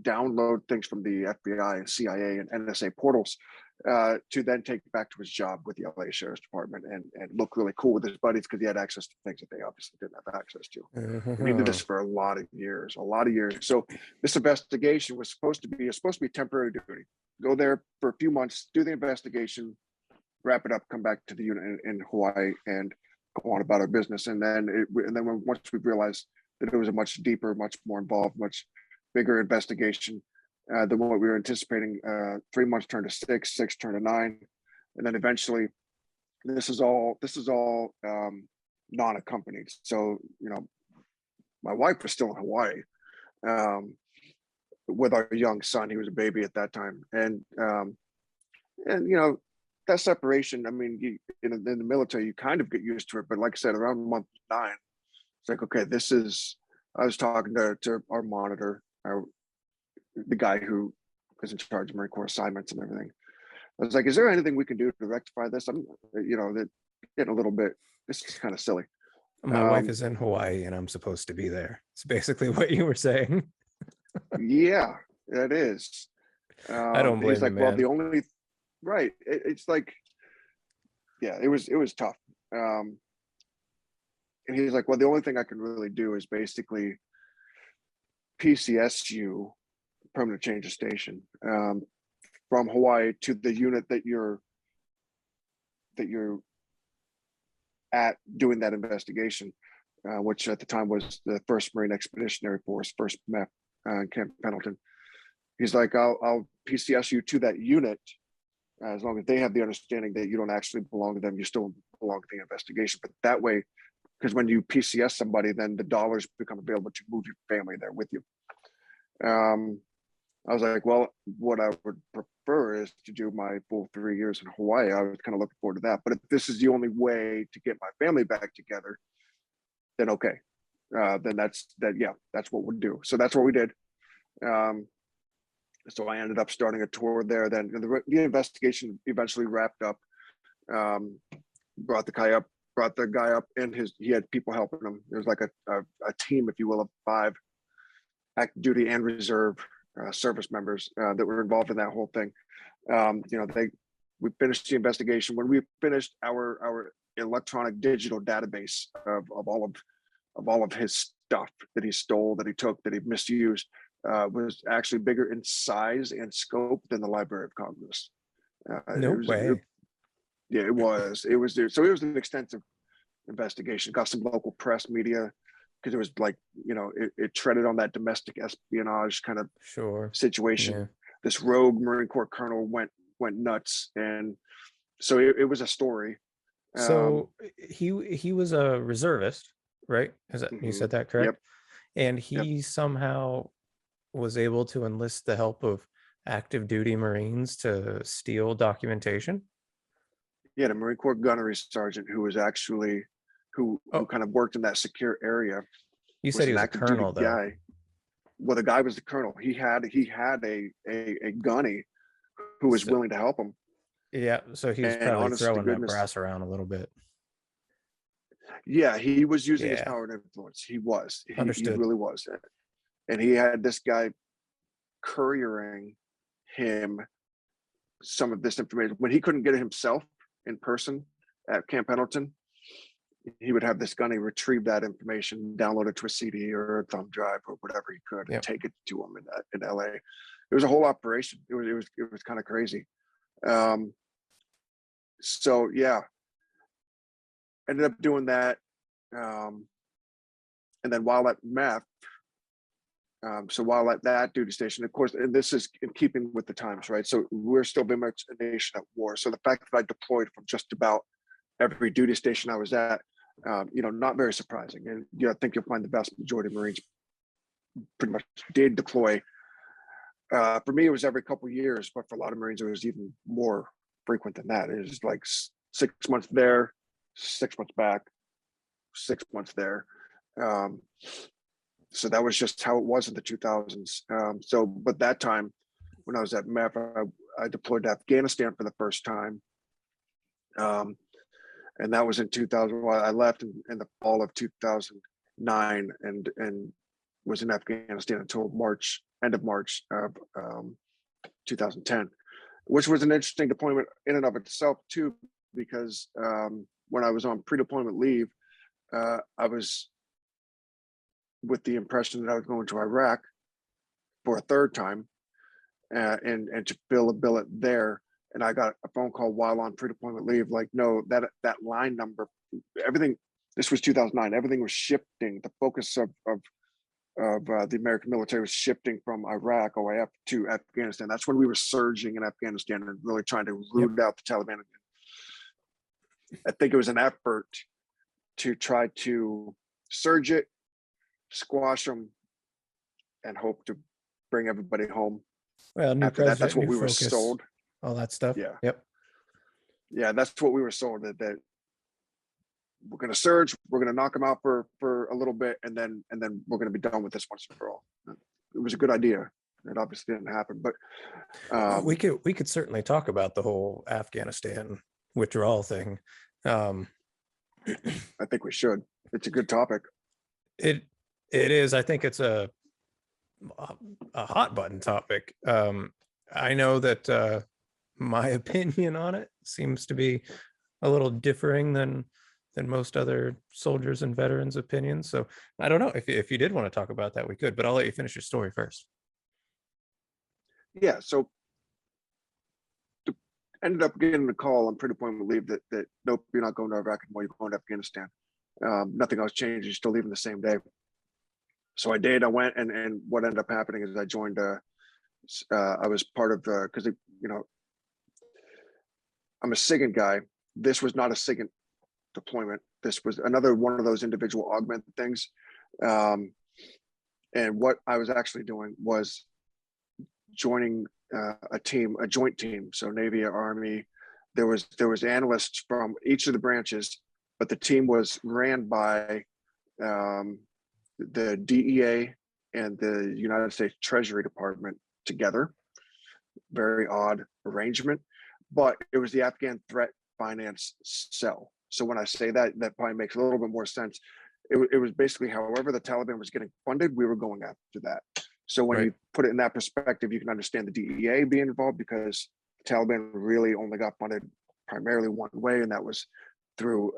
download things from the FBI and CIA and NSA portals, to then take back to his job with the LA Sheriff's Department and look really cool with his buddies, because he had access to things that they obviously didn't have access to. And he did this for a lot of years. So this investigation was supposed to be temporary duty. Go there for a few months, do the investigation, wrap it up, come back to the unit in Hawaii, and go on about our business. And then once we realized that it was a much deeper, much more involved, much bigger investigation than what we were anticipating. 3 months turned to 6, 6 turned to 9, and then eventually, this is all non-accompanied. So my wife was still in Hawaii with our young son. He was a baby at that time, and that separation. I mean, in the military, you kind of get used to it, but like I said, around month 9, it's like, okay, this is. I was talking to our monitor, the guy who was in charge of Marine Corps assignments and everything. I was like, is there anything we can do to rectify this? I'm, that getting a little bit, this is kind of silly. My wife is in Hawaii and I'm supposed to be there. It's basically what you were saying. Yeah, it is. I don't blame he's like, you, well, man. the only, right. It's like, yeah, it was tough. And he's like, well, the only thing I can really do is basically PCS you, permanent change of station, from Hawaii to the unit that you're at doing that investigation, which at the time was the 1st Marine Expeditionary Force, 1st MEF, Camp Pendleton. He's like, I'll PCS you to that unit, as long as they have the understanding that you don't actually belong to them, you still belong to the investigation. But that way, because when you PCS somebody, then the dollars become available to move your family there with you. I was like, well, what I would prefer is to do my full 3 years in Hawaii. I was kind of looking forward to that. But if this is the only way to get my family back together, then okay. Then that's what we'll do. So that's what we did. So I ended up starting a tour there. Then the investigation eventually wrapped up. Brought the guy up, and he had people helping him. There was like a team, if you will, of 5 active duty and reserve service members that were involved in that whole thing. We finished the investigation. When we finished our electronic digital database of all of his stuff that he stole, that he took, that he misused, was actually bigger in size and scope than the Library of Congress. No way. Yeah, it was there. So it was an extensive investigation. Got some local press media, because it was like, it treaded on that domestic espionage kind of situation. Yeah. This rogue Marine Corps colonel went nuts, and so it was a story. So he was a reservist, right? You said that correct? Yep. And he somehow was able to enlist the help of active duty Marines to steal documentation. Yeah, the Marine Corps gunnery sergeant who was actually who kind of worked in that secure area. You said he was a colonel, though. Guy. Well, the guy was the colonel. He had a gunny who was willing to help him. Yeah, so he was probably throwing that brass around a little bit. Yeah, he was using his power and influence. He was. He really was. And he had this guy couriering him some of this information. When he couldn't get it himself in person at Camp Pendleton, he would have this gunny retrieve that information, download it to a CD or a thumb drive or whatever he could, and take it to him in LA. It was a whole operation. It was kind of crazy. So yeah, ended up doing that. And then while at MEF, So while at that duty station, of course, and this is in keeping with the times, right? So we're still very much a nation at war. So the fact that I deployed from just about every duty station I was at, not very surprising. And I think you'll find the vast majority of Marines pretty much did deploy. For me, it was every couple of years, but for a lot of Marines, it was even more frequent than that. It was like 6 months there, 6 months back, 6 months there. So that was just how it was in the 2000s. But that time when I was at MEF, I deployed to Afghanistan for the first time. And that was in 2000. Well, I left in the fall of 2009 and was in Afghanistan until end of March of 2010, which was an interesting deployment in and of itself too, because when I was on pre-deployment leave, I was with the impression that I was going to Iraq for a third time and to fill a billet there. And I got a phone call while on pre-deployment leave, like, no, that line number, everything, this was 2009, everything was shifting. The focus of the American military was shifting from Iraq OIF to Afghanistan. That's when we were surging in Afghanistan and really trying to root out the Taliban. I think it was an effort to try to surge it, squash them, and hope to bring everybody home. Well, new After that, president, that's what new we were focus, sold. all that stuff. Yeah. Yep. Yeah, that's what we were sold, that we're going to surge, we're going to knock them out for a little bit, and then we're going to be done with this once and for all. It was a good idea. It obviously didn't happen, but we could certainly talk about the whole Afghanistan withdrawal thing. I think we should. It's a good topic. It is. I think it's a hot button topic. I know that my opinion on it seems to be a little differing than most other soldiers and veterans' opinions. So I don't know if you did want to talk about that, we could, but I'll let you finish your story first. Yeah. So ended up getting a call on pre-deployment leave that nope, you're not going to Iraq anymore. You're going to Afghanistan. Nothing else changed. You're still leaving the same day. So I did. I went, and what ended up happening is I joined. I was part of because I'm a SIGINT guy. This was not a SIGINT deployment. This was another one of those individual augment things. And what I was actually doing was joining a joint team. So Navy, Army. There was analysts from each of the branches, but the team was ran by the DEA and the United States Treasury Department together. Very odd arrangement, but it was the Afghan Threat Finance Cell. So when I say that probably makes a little bit more sense. It was basically however the Taliban was getting funded, we were going after that. So when you put it in that perspective, you can understand the DEA being involved, because the Taliban really only got funded primarily one way, and that was through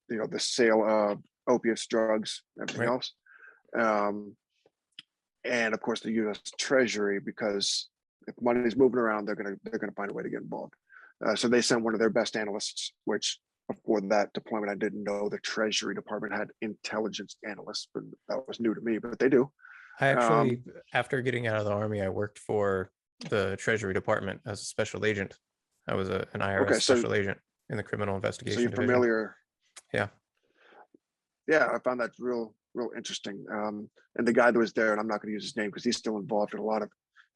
the sale of opiates, drugs, everything else. And of course the U.S. Treasury, because if money is moving around, they're gonna find a way to get involved. So they sent one of their best analysts, which before that deployment, I didn't know the Treasury Department had intelligence analysts, but that was new to me, but they do. I actually, after getting out of the Army, I worked for the Treasury Department as a special agent. I was an IRS special agent in the criminal investigation. So you're division. familiar? Yeah. Yeah, I found that real interesting. And the guy that was there, and I'm not going to use his name because he's still involved in a lot of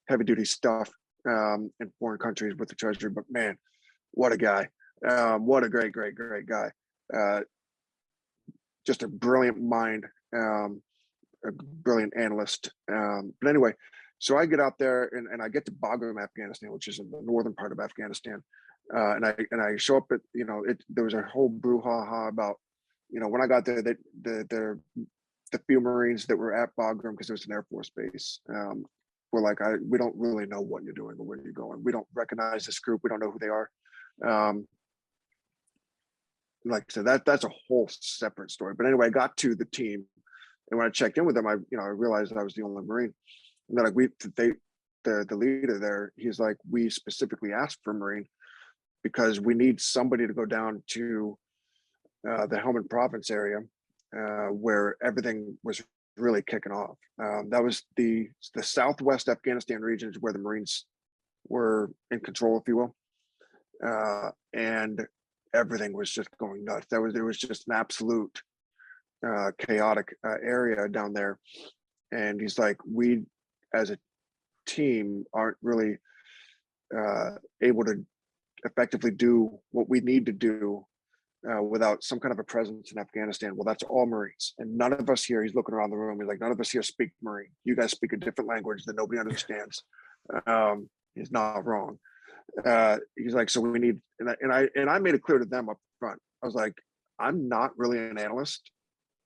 heavy duty stuff in foreign countries with the Treasury. But man, what a guy! What a great guy! Just a brilliant mind, a brilliant analyst. But anyway, so I get out there and I get to Bagram, Afghanistan, which is in the northern part of Afghanistan. And I show up at, there was a whole brouhaha about, when I got there, the few Marines that were at Bagram, because it was an Air Force base, were like, we don't really know what you're doing or where you're going. We don't recognize this group. We don't know who they are. Like I said, that's a whole separate story. But anyway, I got to the team, and when I checked in with them, I realized that I was the only Marine. And they're like, the leader there, he's like, we specifically asked for a Marine because we need somebody to go down to the Helmand province area where everything was really kicking off. That was the Southwest Afghanistan region is where the Marines were in control, if you will, and everything was just going nuts. There was just an absolute chaotic area down there, and he's like, we as a team aren't really able to effectively do what we need to do without some kind of a presence in Afghanistan. Well, that's all Marines, and none of us here. He's looking around the room. He's like, none of us here speak Marine. You guys speak a different language that nobody understands. He's not wrong. He's like, so we need, and I made it clear to them up front. I was like, I'm not really an analyst.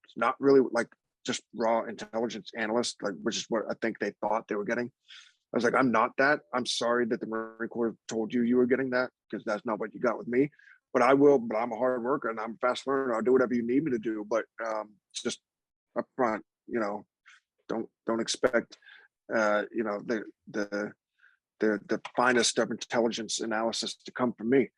It's not really like just raw intelligence analyst, like, which is what I think they thought they were getting. I was like, I'm not that. I'm sorry that the Marine Corps told you were getting that, because that's not what you got with me. But I will. But I'm a hard worker and I'm a fast learner. I'll do whatever you need me to do. But just up front, don't expect the finest of intelligence analysis to come from me.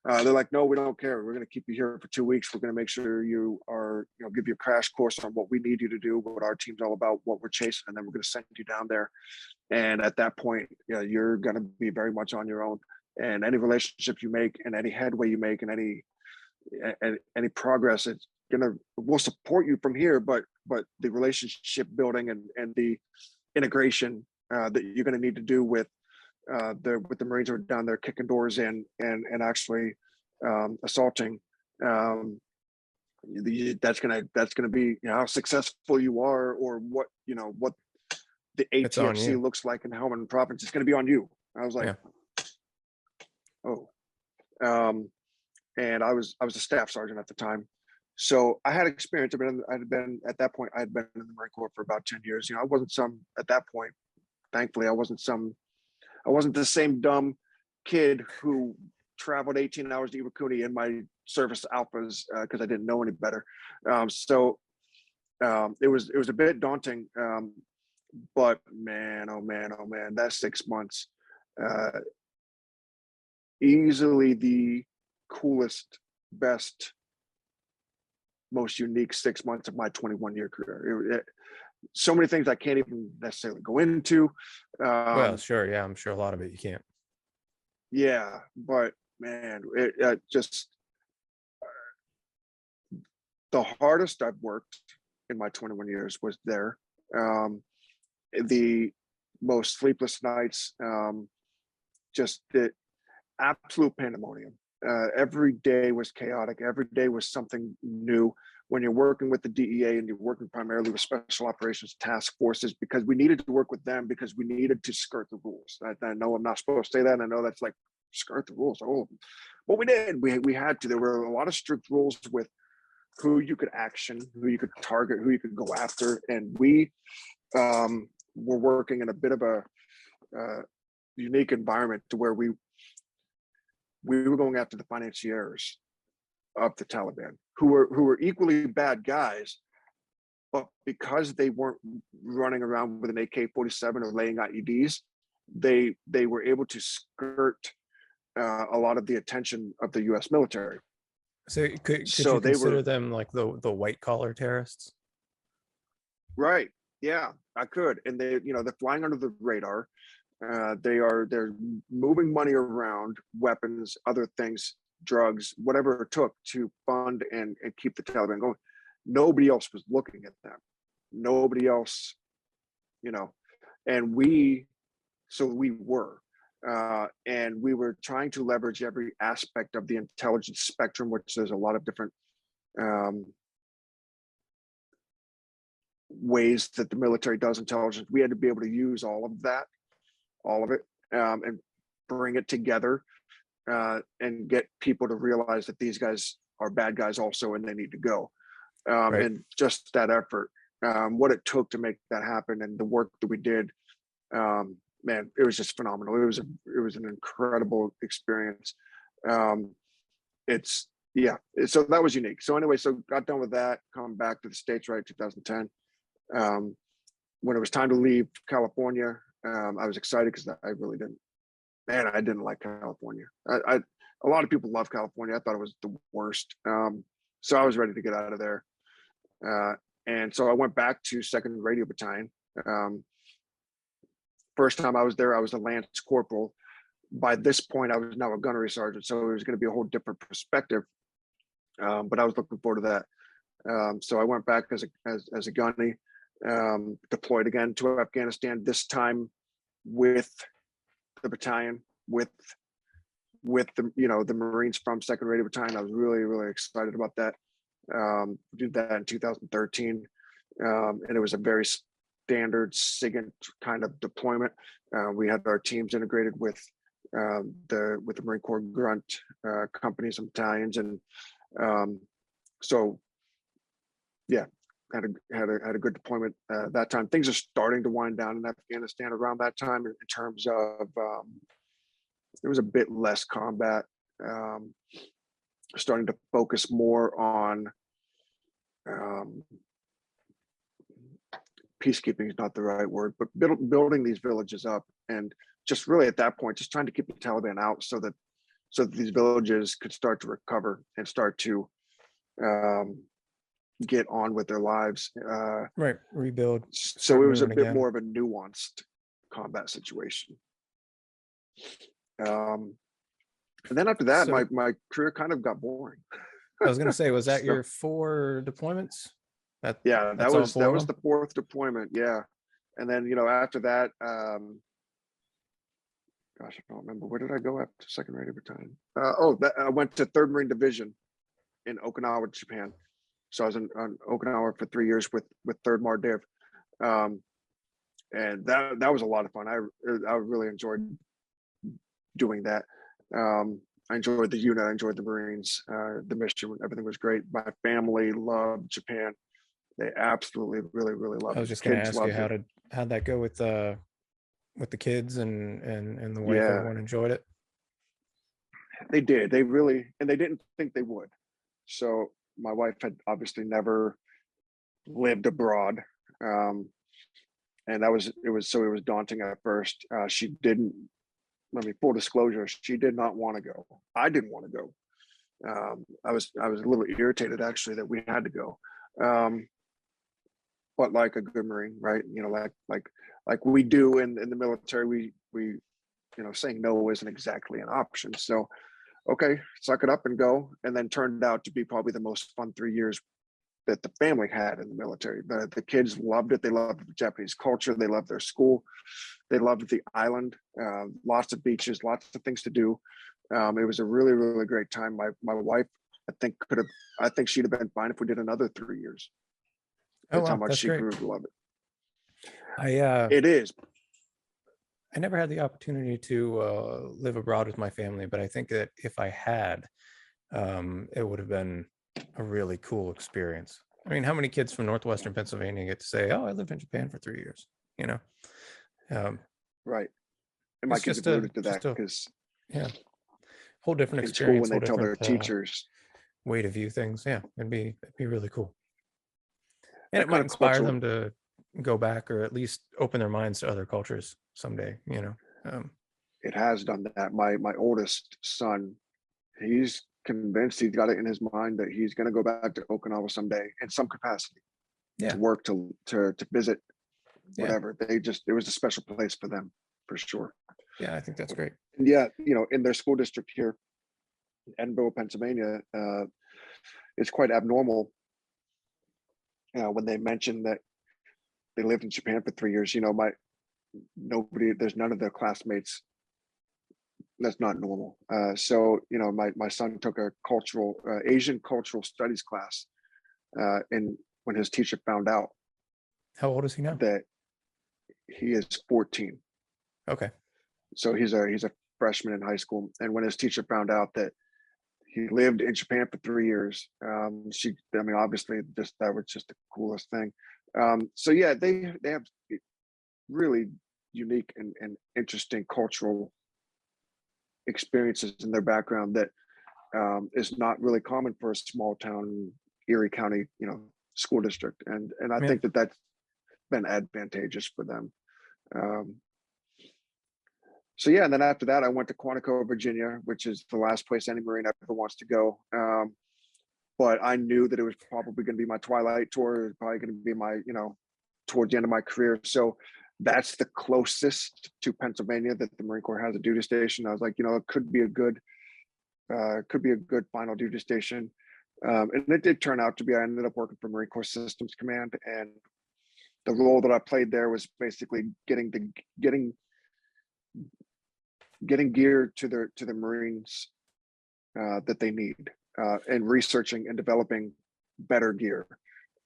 They're like, no, we don't care. We're going to keep you here for 2 weeks. We're going to make sure you are, give you a crash course on what we need you to do, what our team's all about, what we're chasing, and then we're going to send you down there. And at that point, you're going to be very much on your own. And any relationship you make, and any headway you make, and any progress, we'll support you from here. But the relationship building and the integration that you're going to need to do with the Marines who are down there kicking doors in and actually assaulting. That's gonna be how successful you are, or what the ATFC looks like in Helmand Province. It's gonna be on you. I was like, oh, and I was a staff sergeant at the time, so I had experience. I had been in the Marine Corps for about 10 years. I wasn't at that point. Thankfully, I wasn't the same dumb kid who traveled 18 hours to Iwakuni in my service alphas because I didn't know any better. So it was a bit daunting, but man, oh man, that 6 months, easily the coolest, best, most unique 6 months of my 21-year career. So many things I can't even necessarily go into. Well, sure, yeah, I'm sure a lot of it you can't. Yeah, but man, it just the hardest I've worked in my 21 years was there. The most sleepless nights, just the absolute pandemonium. Every day was chaotic. Every day was something new. When you're working with the DEA and you're working primarily with special operations task forces, because we needed to work with them because we needed to skirt the rules. I know I'm not supposed to say that, and I know that's like skirt the rules. Oh, but we did. We had to. There were a lot of strict rules with who you could action, who you could target, who you could go after, and we were working in a bit of a unique environment to where we were going after the financiers of the Taliban, who were equally bad guys, but because they weren't running around with an AK-47 or laying IEDs, they were able to skirt a lot of the attention of the U.S. military. So could you consider them like the white collar terrorists? Right. Yeah, I could. And they're flying under the radar. They're moving money around, weapons, other things, drugs, whatever it took to fund and keep the Taliban going. Nobody else was looking at them. Nobody else, and we were. And we were trying to leverage every aspect of the intelligence spectrum, which there's a lot of different ways that the military does intelligence. We had to be able to use all of it, and bring it together and get people to realize that these guys are bad guys also, and they need to go. Right. And just that effort, what it took to make that happen, and the work that we did, man, it was just phenomenal. It was an incredible experience. So that was unique. So anyway, got done with that, come back to the States, right, 2010. When it was time to leave California, I was excited because I really I didn't like California. A lot of people love California. I thought it was the worst. So I was ready to get out of there. And so I went back to 2nd Radio Battalion. First time I was there, I was a Lance Corporal. By this point, I was now a gunnery sergeant, so it was going to be a whole different perspective. But I was looking forward to that. So I went back as a gunny, deployed again to Afghanistan. This time with the battalion, with the the Marines from 2nd Radio Battalion. I was really excited about that. Did that in 2013, and it was a very standard SIGINT kind of deployment. We had our teams integrated with the Marine Corps grunt companies and battalions, and so yeah, had a good deployment that time. Things are starting to wind down in Afghanistan around that time in terms of there was a bit less combat, starting to focus more on peacekeeping is not the right word, but building these villages up, and just really at that point, just trying to keep the Taliban out so that these villages could start to recover and start to get on with their lives. Right, rebuild. So it was a bit more of a nuanced combat situation. And then after that, my career kind of got boring. I was going to say, was that your 4 deployments? That was the 4th deployment. Yeah. And then, after that, gosh, I don't remember. Where did I go after 2nd Radio Battalion? I went to 3rd Marine Division in Okinawa, Japan. So I was on Okinawa for 3 years with 3rd Mardiv. And that was a lot of fun. I really enjoyed doing that. I enjoyed the unit. I enjoyed the Marines. The mission, everything was great. My family loved Japan. They absolutely, really loved it. I was just going to ask you, how'd that go with the kids and the wife? Everyone enjoyed it? They did. They really, and they didn't think they would. So my wife had obviously never lived abroad. And it was daunting at first. She didn't, full disclosure, she did not want to go. I didn't want to go. I was a little irritated actually that we had to go. But like a good Marine, right? Like we do in the military, we saying no isn't exactly an option. So, okay, suck it up and go. And then turned out to be probably the most fun 3 years that the family had in the military. The kids loved it. They loved the Japanese culture. They loved their school. They loved the island. Lots of beaches, lots of things to do. It was a really great time. My wife, I think she'd have been fine if we did another 3 years. That's how much she great. grew to love it. It is. I never had the opportunity to live abroad with my family, but I think that if I had, it would have been a really cool experience. I mean, how many kids from Northwestern Pennsylvania get to say, "Oh, I lived in Japan for 3 years"? Right. And my kids alluded to that because whole different experience. When they tell their teachers way to view things. Yeah, it'd be really cool. And it might inspire them to go back or at least open their minds to other cultures someday, It has done that. My oldest son, he's convinced, he's got it in his mind that he's going to go back to Okinawa someday in some capacity to work, to visit, whatever. It was a special place for them for sure. Yeah, I think that's great. And in their school district here in Edinburgh, Pennsylvania, it's quite abnormal when they mention that they lived in Japan for 3 years. There's none of their classmates. That's not normal. So my son took a Asian cultural studies class, and when his teacher found out. How old is he now? That he is 14. Okay. So he's a freshman in high school, and when his teacher found out that he lived in Japan for 3 years, obviously that was just the coolest thing. So yeah, they have really unique and interesting cultural experiences in their background that is not really common for a small town, Erie County, school district, and I think that that's been advantageous for them. So yeah, and then after that, I went to Quantico, Virginia, which is the last place any Marine ever wants to go. but I knew that it was probably going to be my twilight tour. It was probably going to be my, towards the end of my career. So that's the closest to Pennsylvania that the Marine Corps has a duty station. I was like, it could be a good final duty station. And it did turn out to be. I ended up working for Marine Corps Systems Command, and the role that I played there was basically getting gear to the Marines that they need, and researching and developing better gear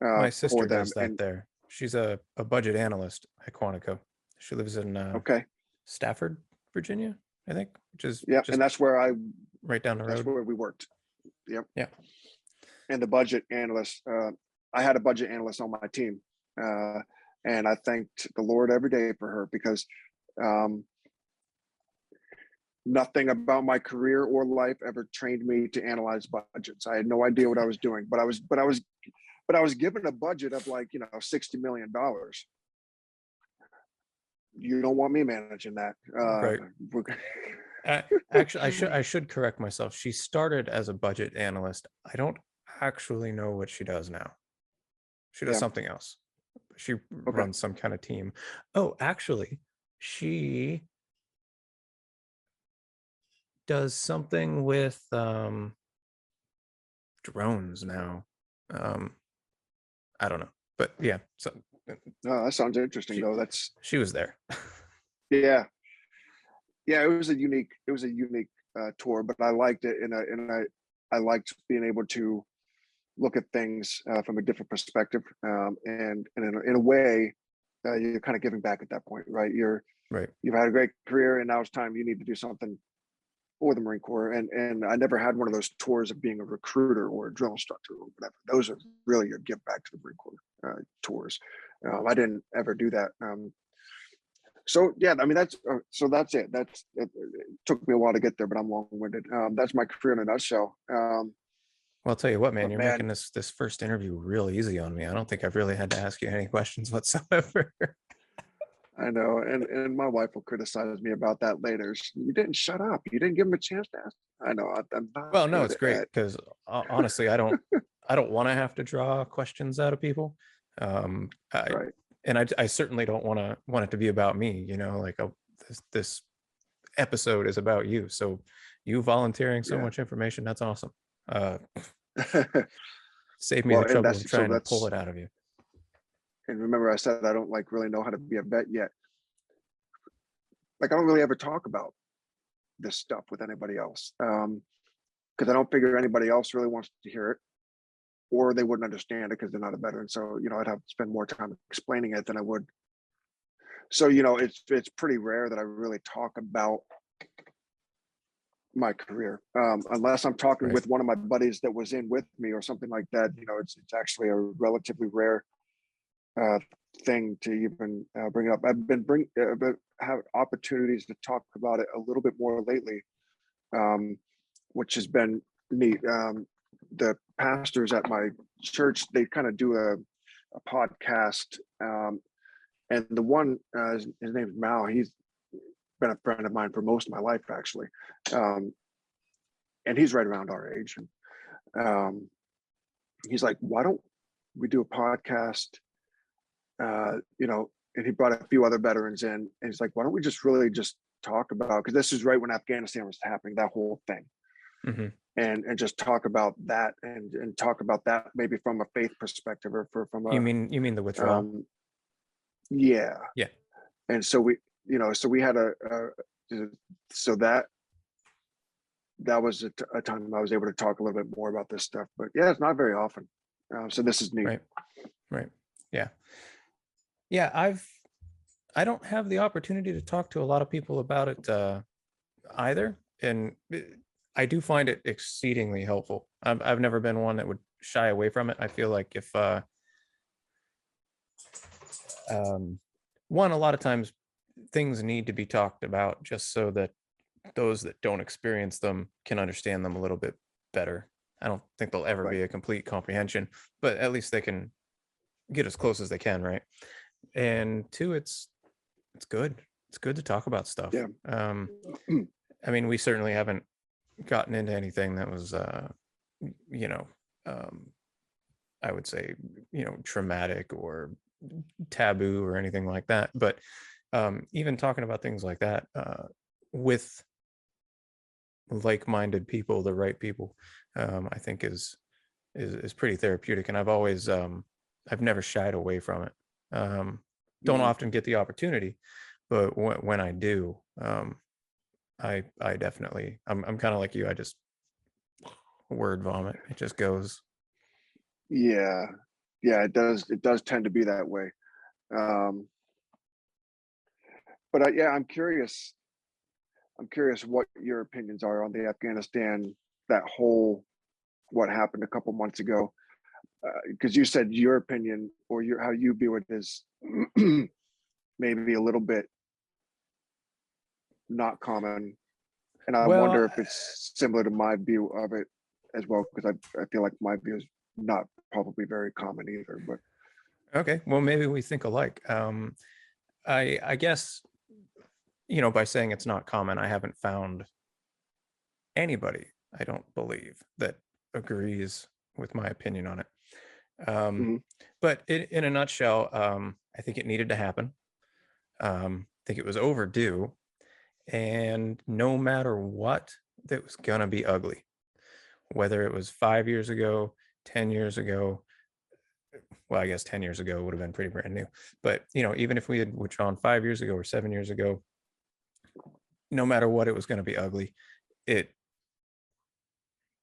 My sister for them. does that there. She's a budget analyst at Quantico. She lives in Okay. Stafford, Virginia, I think, which is Yeah, and that's where right down the road. That's where we worked. Yep. Yeah. And the budget analyst, I had a budget analyst on my team, and I thanked the Lord every day for her, because nothing about my career or life ever trained me to analyze budgets. I had no idea what I was doing, but I was given a budget of like, $60 million. You don't want me managing that. Right. Actually, I should correct myself. She started as a budget analyst. I don't actually know what she does now. She does something else. She runs some kind of team. Oh, actually, she does something with drones now. I don't know, but yeah. So that sounds interesting, though. She was there. Yeah. It was a unique tour, but I liked it, and I liked being able to look at things from a different perspective, and in a way, you're kind of giving back at that point, right? You've had a great career, and now it's time you need to do something for the Marine Corps. And I never had one of those tours of being a recruiter or a drill instructor or whatever. Those are really your give back to the Marine Corps tours. I didn't ever do that. So yeah, I mean, that's it. It took me a while to get there, but I'm long-winded. That's my career in a nutshell. Well, I'll tell you what, man, you're making this first interview real easy on me. I don't think I've really had to ask you any questions whatsoever. I know, and my wife will criticize me about that later. You didn't shut up. You didn't give him a chance to ask. I know. I'm not. Well, no, it's great, because honestly, I don't want to have to draw questions out of people. Right. And I certainly don't want it to be about me. Like this episode is about you. So you volunteering so much information, that's awesome. Save me the trouble of trying to pull it out of you. And remember, I said I don't really know how to be a vet yet. I don't really ever talk about this stuff with anybody else, because I don't figure anybody else really wants to hear it, or they wouldn't understand it because they're not a veteran. So I'd have to spend more time explaining it than I would. So it's pretty rare that I really talk about my career, unless I'm talking with one of my buddies that was in with me or something like that. It's actually a relatively rare thing to even bring up. I've been have opportunities to talk about it a little bit more lately, which has been neat. The pastors at my church, they kind of do a podcast, and the one his name's Mal. He's been a friend of mine for most of my life, actually, and he's right around our age. And he's like, "Why don't we do a podcast?" And he brought a few other veterans in, and he's like, "Why don't we just really just talk about," because this is right when Afghanistan was happening, that whole thing. Mm-hmm. And just talk about that, and talk about that maybe from a faith perspective, or from a, you mean the withdrawal? Yeah. And so we had so that was a time I was able to talk a little bit more about this stuff. But yeah, it's not very often. So this is neat. Right. Yeah. I don't have the opportunity to talk to a lot of people about it either, and I do find it exceedingly helpful. I've never been one that would shy away from it. I feel like if one, a lot of times things need to be talked about just so that those that don't experience them can understand them a little bit better. I don't think there'll ever be a complete comprehension, but at least they can get as close as they can, right? And two, it's good. It's good to talk about stuff. Yeah. I mean, we certainly haven't gotten into anything that was I would say, traumatic or taboo or anything like that. But even talking about things like that with like-minded people, the right people, I think is pretty therapeutic. And I've never shied away from it. Don't Mhm. often get the opportunity, but when I do, I definitely, I'm kind of like you. I just word vomit. It just goes. Yeah, yeah, it does tend to be that way. Um, but yeah, I'm curious what your opinions are on the Afghanistan, that whole what happened a couple months ago. Because you said your opinion or your how you view it is maybe a little bit not common, and I Well, wonder if it's similar to my view of it as well. Because I feel like my view is not probably very common either. But okay. Well, maybe we think alike. I guess, by saying it's not common, I haven't found anybody, I don't believe, that agrees with my opinion on it. Um, mhm. but in a nutshell, I think it needed to happen. I think it was overdue, and no matter what, that was gonna be ugly. Whether it was 5 years ago, 10 years ago, well, I guess 10 years ago would have been pretty brand new. But even if we had withdrawn 5 years ago or 7 years ago, no matter what, it was going to be ugly. It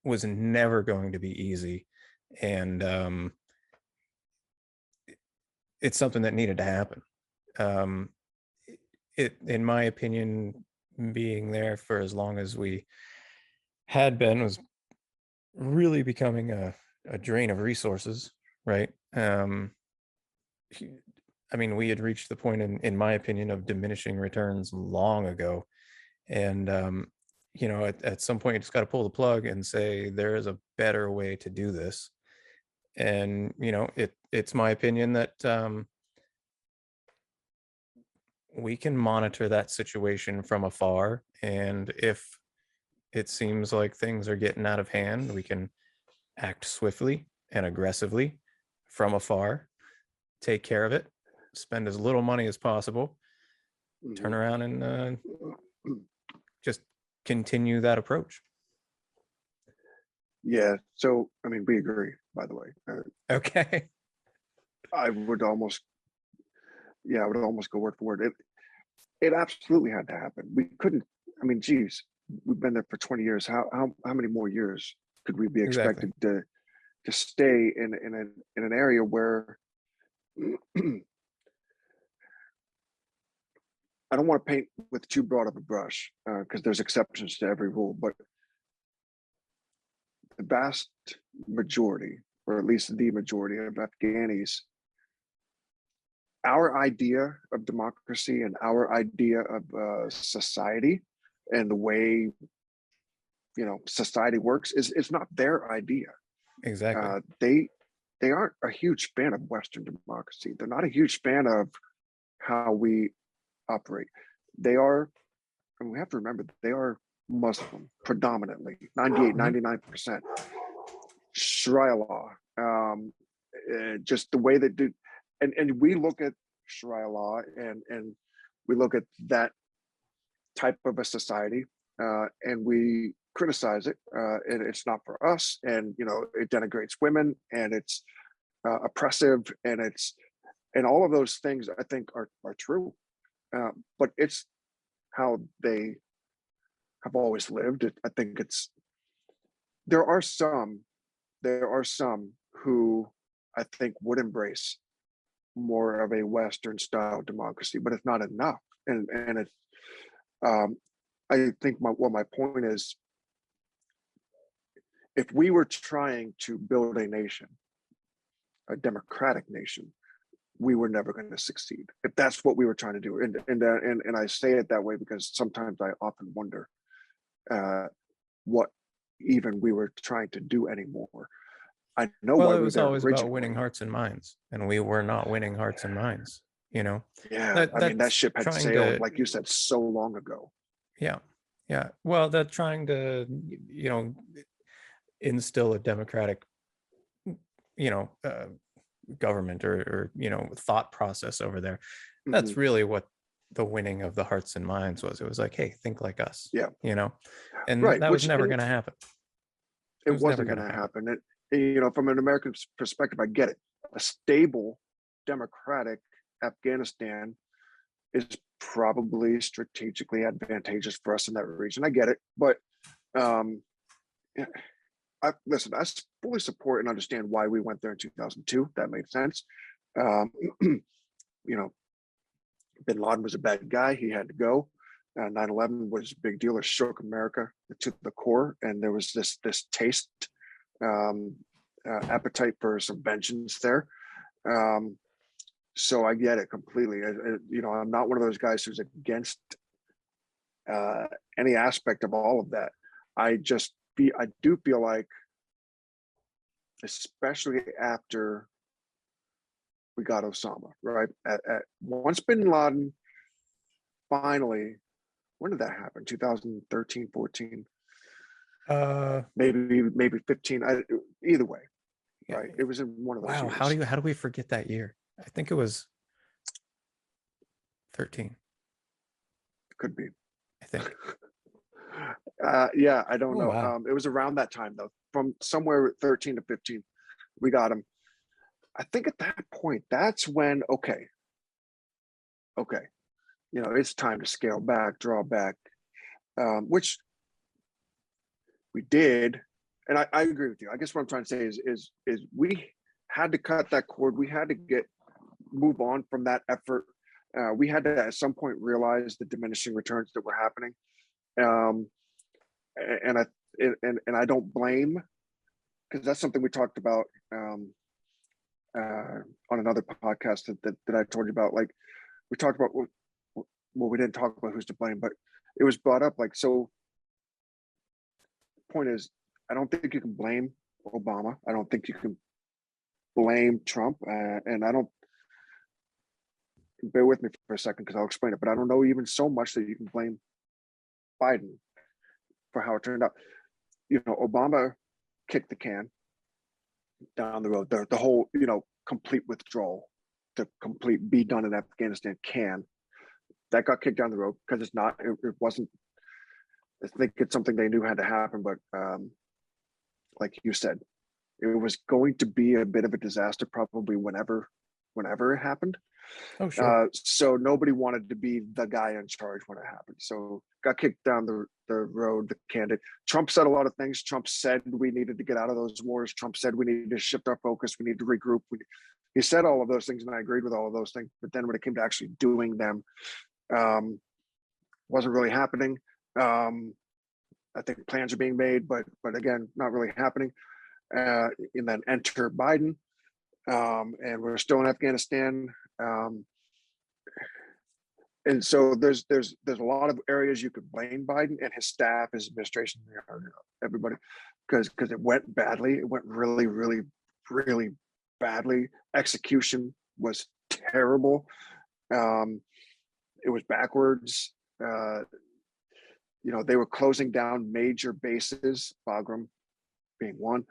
was never going to be easy, and it's something that needed to happen. Um, it, in my opinion, being there for as long as we had been was really becoming a drain of resources, right? I mean, we had reached the point, in my opinion, of diminishing returns long ago. And, at some point, you just got to pull the plug and say, there is a better way to do this. And, it's my opinion that we can monitor that situation from afar. And if it seems like things are getting out of hand, we can act swiftly and aggressively from afar, take care of it, spend as little money as possible, turn Mhm. around and just continue that approach. Yeah. So, I mean, we agree, by the way. Okay. I would almost, yeah, I would almost go word for word. It absolutely had to happen. We couldn't, I mean, geez, we've been there for 20 years. How many more years could we be Exactly. expected to stay in an area where I don't want to paint with too broad of a brush, because there's exceptions to every rule, but the vast majority, or at least the majority of Afghanis, our idea of democracy and our idea of society and the way society works is not their idea. Exactly. They aren't a huge fan of Western democracy. They're not a huge fan of how we operate. They are, and we have to remember, they are Muslim predominantly, 98, Mhm. 99%. Sharia law, just the way that do, and we look at Sharia law and we look at that type of a society, and we criticize it, and it's not for us, and it denigrates women, and it's oppressive, and all of those things I think are true, but it's how they have always lived. I think it's there are some there are some who I think would embrace more of a Western style democracy, but it's not enough. And it, um, I think what my point is, if we were trying to build a nation, a democratic nation, we were never going to succeed. If that's what we were trying to do, and I say it that way because sometimes I often wonder uh, what even we were trying to do anymore. I know Well, why it we were was there always about winning originally. hearts and minds, and we were not winning hearts and minds. You know, Yeah, that I mean that that's ship had trying sailed, to, like you said, so long ago. yeah, yeah. Well, that trying to, instill a democratic government or thought process over there. Hmm. That's really what the winning of the hearts and minds was. It was like, hey, think like us, Yeah, and right. that was Which never and going to happen. It it was never wasn't going going to to happen. happen. From an American perspective, I get it. A stable, democratic Afghanistan is probably strategically advantageous for us in that region. I get it, but um, listen. I fully support and understand why we went there in 2002. That made sense. Um, you know, Bin Laden was a bad guy. He had to go. 9/11 was a big deal. It shook America to the core, and there was this taste, um, appetite for some vengeance there. Um, so I get it completely. I'm not one of those guys who's against uh, any aspect of all of that. I do feel like, especially after we got Osama, right? Once Bin Laden finally, when did that happen? 2013, 14, maybe 15. Either way, Yeah. right? It was in one of those Wow. years. How do we forget that year? I think it was 13. Could be. I think. Yeah, I don't Oh know. wow. It was around that time though, from somewhere 13 to 15. We got him. I think at that point, that's when okay, it's time to scale back, draw back, which we did. And I agree with you. I guess what I'm trying to say is we had to cut that cord. We had to move on from that effort. We had to at some point realize the diminishing returns that were happening. Um, and I don't blame, because that's something we talked about on another podcast that I told you about. Like we talked about, we didn't talk about who's to blame, but it was brought up. Like, so point is, I don't think you can blame Obama. I don't think you can blame Trump, and I don't. Bear with me for a second because I'll explain it. But I don't know even so much that you can blame Biden for how it turned out. Obama kicked the can down the road. The whole, complete withdrawal, the complete be done in Afghanistan that got kicked down the road because it's not. It wasn't. I think it's something they knew had to happen, but like you said, it was going to be a bit of a disaster, probably whenever it happened. Oh sure. So nobody wanted to be the guy in charge when it happened. So got kicked down the road, the candidate. Trump said a lot of things. Trump said we needed to get out of those wars. Trump said we needed to shift our focus. We need to regroup. He said all of those things, and I agreed with all of those things. But then when it came to actually doing them, wasn't really happening. I think plans are being made, but again, not really happening. And then enter Biden, and we're still in Afghanistan. And so there's a lot of areas you could blame Biden and his staff, his administration, everybody, because it went badly. It went really, really, really badly. Execution was terrible. It was backwards. They were closing down major bases, Bagram being one,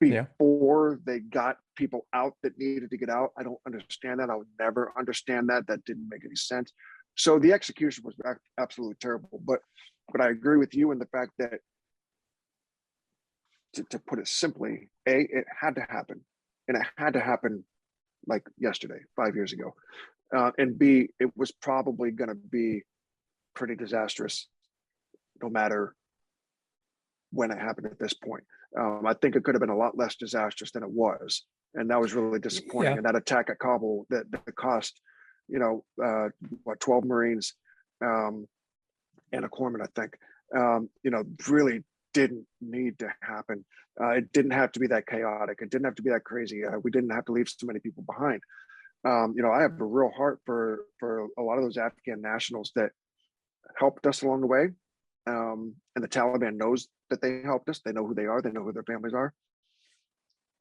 Yeah. before they got people out that needed to get out. I don't understand that. I would never understand that. That didn't make any sense. So the execution was absolutely terrible. But I agree with you in the fact that, to put it simply, A, it had to happen. And it had to happen like yesterday, 5 years ago. And B, it was probably going to be pretty disastrous no matter when it happened at this point. I think it could have been a lot less disastrous than it was. And that was really disappointing. Yeah. And that attack at Kabul that cost, 12 Marines and a corpsman, I think, really didn't need to happen. It didn't have to be that chaotic. It didn't have to be that crazy. We didn't have to leave so many people behind. I have a real heart for a lot of those Afghan nationals that helped us along the way. And the Taliban knows that they helped us. They know who they are. They know who their families are.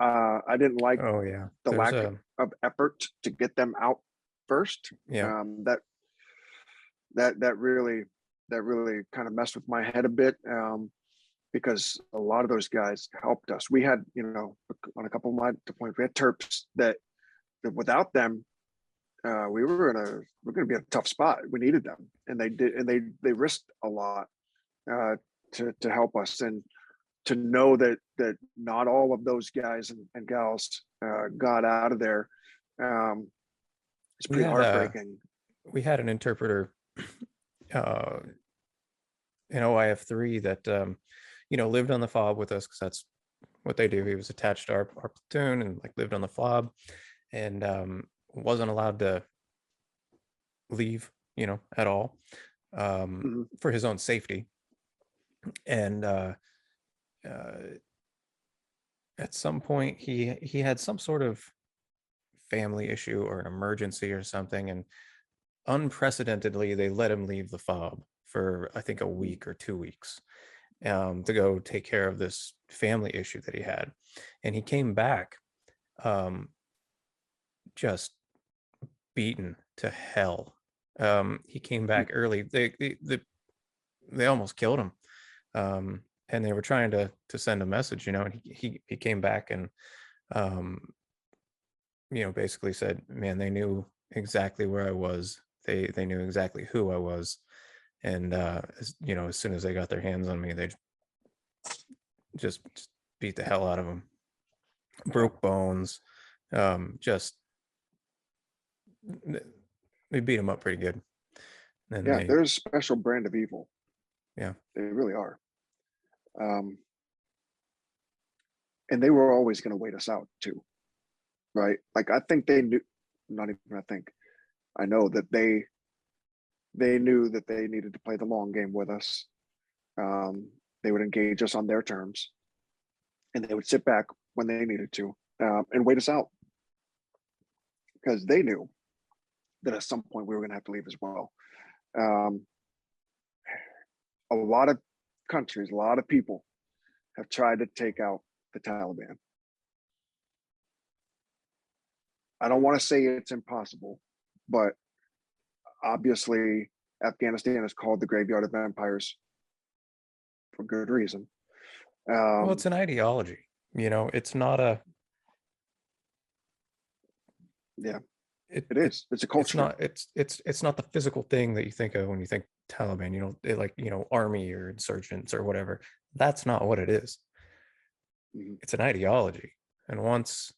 I didn't like Oh yeah. the There's lack of effort to get them out first. yeah. That really kind of messed with my head a bit, because a lot of those guys helped us. We had, on a couple of my deployments, we had Terps that without them, we're going to be in a tough spot. We needed them, and they did, and they risked a lot to help us, and to know that not all of those guys and gals got out of there. It's pretty heartbreaking. We had an interpreter in OIF3 that lived on the FOB with us, because that's what they do. He was attached to our platoon and lived on the FOB, and wasn't allowed to leave at all, for his own safety. And at some point he had some sort of family issue or an emergency or something, and unprecedentedly they let him leave the FOB for I think a week or 2 weeks, to go take care of this family issue that he had. And he came back just beaten to hell. He came back early. They almost killed him, and they were trying to send a message, and he came back and basically said, man, they knew exactly where I was. They knew exactly who I was, and as soon as they got their hands on me, they just beat the hell out of him, broke bones, just they beat him up pretty good. And they're a special brand of evil. Yeah, they really are. And they were always going to wait us out too, right? I think they knew, not even I think, I know that they knew that they needed to play the long game with us. They would engage us on their terms, and they would sit back when they needed to, and wait us out, because they knew that at some point we were going to have to leave as well. A lot of countries, a lot of people have tried to take out the Taliban. I don't want to say it's impossible, but obviously Afghanistan is called the graveyard of empires for good reason. Well, it's an ideology, it's not a. Yeah, it is. It's a culture. It's not the physical thing that you think of when you think Taliban, army or insurgents or whatever. That's not what it is. It's an ideology. And once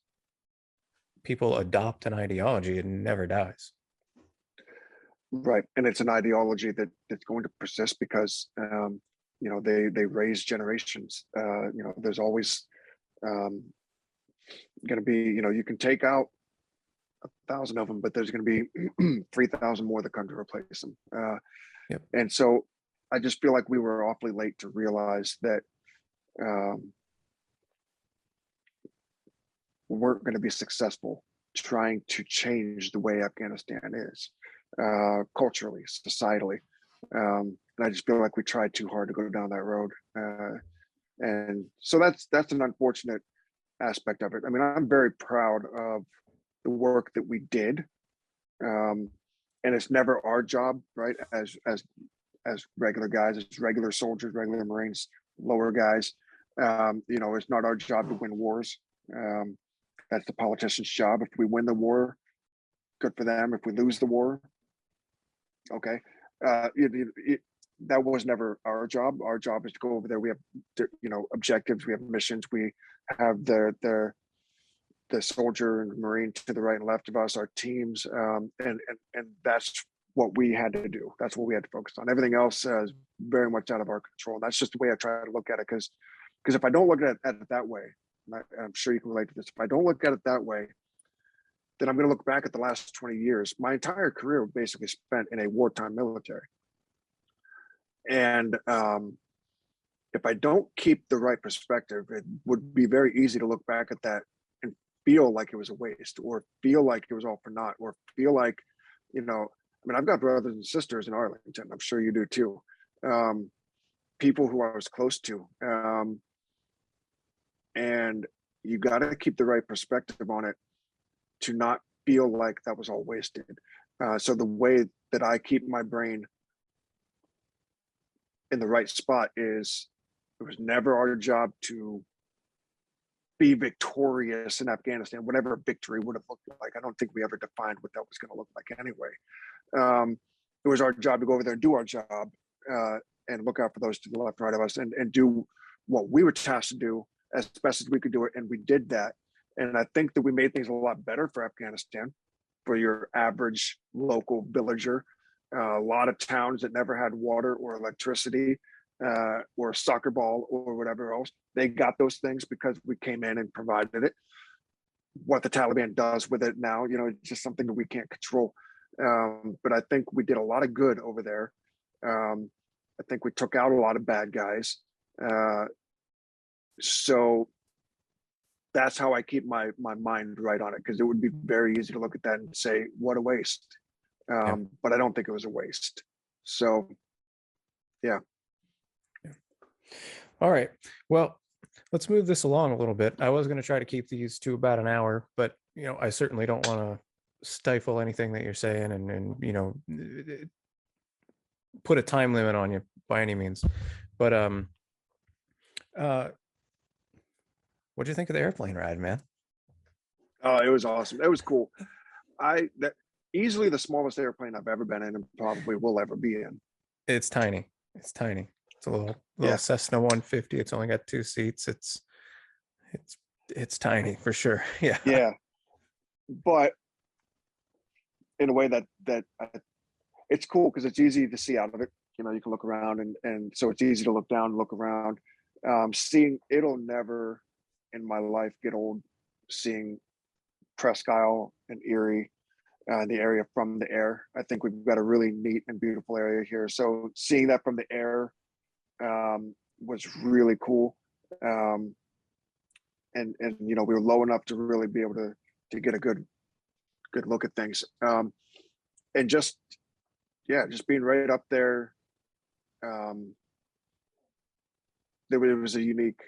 people adopt an ideology, it never dies. Right. And it's an ideology that's going to persist because, they raise generations. There's always going to be, you can take out 1,000 of them, but there's going to be 3,000 more that come to replace them. Yep. And so I just feel like we were awfully late to realize that we weren't going to be successful trying to change the way Afghanistan is, culturally, societally. And I just feel like we tried too hard to go down that road. And so that's an unfortunate aspect of it. I mean, I'm very proud of the work that we did. And it's never our job, right? As regular guys, as regular soldiers, regular Marines, lower guys, it's not our job to win wars. That's the politician's job. If we win the war, good for them. If we lose the war, okay. That was never our job. Our job is to go over there. We have, objectives. We have missions. We have the soldier and Marine to the right and left of us, our teams, and that's what we had to do. That's what we had to focus on. Everything else is very much out of our control. And that's just the way I try to look at it. Because if I don't look at it that way, and I'm sure you can relate to this, if I don't look at it that way, then I'm going to look back at the last 20 years. My entire career basically spent in a wartime military. And if I don't keep the right perspective, it would be very easy to look back at that and feel like it was a waste, or feel like it was all for naught, or feel like, I've got brothers and sisters in Arlington. I'm sure you do too. People who I was close to. And you got to keep the right perspective on it to not feel like that was all wasted. So the way that I keep my brain in the right spot is It was never our job to be victorious in Afghanistan, whatever victory would have looked like. I don't think we ever defined what that was going to look like anyway. It was our job to go over there and do our job, and look out for those to the left and right of us, and do what we were tasked to do as best as we could do it. And we did that. And I think that we made things a lot better for Afghanistan, for your average local villager. A lot of towns that never had water or electricity, or a soccer ball or whatever else, they got those things because we came in and provided it. What the Taliban does with it now, it's just something that we can't control. But I think we did a lot of good over there. I think we took out a lot of bad guys. So that's how I keep my mind right on it, because it would be very easy to look at that and say, what a waste. But I don't think it was a waste. So, yeah. All right. Well, let's move this along a little bit. I was going to try to keep these to about an hour, but I certainly don't want to stifle anything that you're saying and put a time limit on you by any means. But what'd you think of the airplane ride, man? Oh, it was awesome. It was cool. That easily the smallest airplane I've ever been in, and probably will ever be in. It's tiny. It's tiny. It's a little Yeah. Cessna 150. It's only got 2 seats. It's tiny for sure. Yeah. Yeah. But in a way that it's cool, because it's easy to see out of it. You can look around, and so it's easy to look down and look around. It'll never in my life get old seeing Presque Isle and Erie, the area from the air. I think we've got a really neat and beautiful area here. So seeing that from the air was really cool. And we were low enough to really be able to get a good look at things. And just being right up there. There was a unique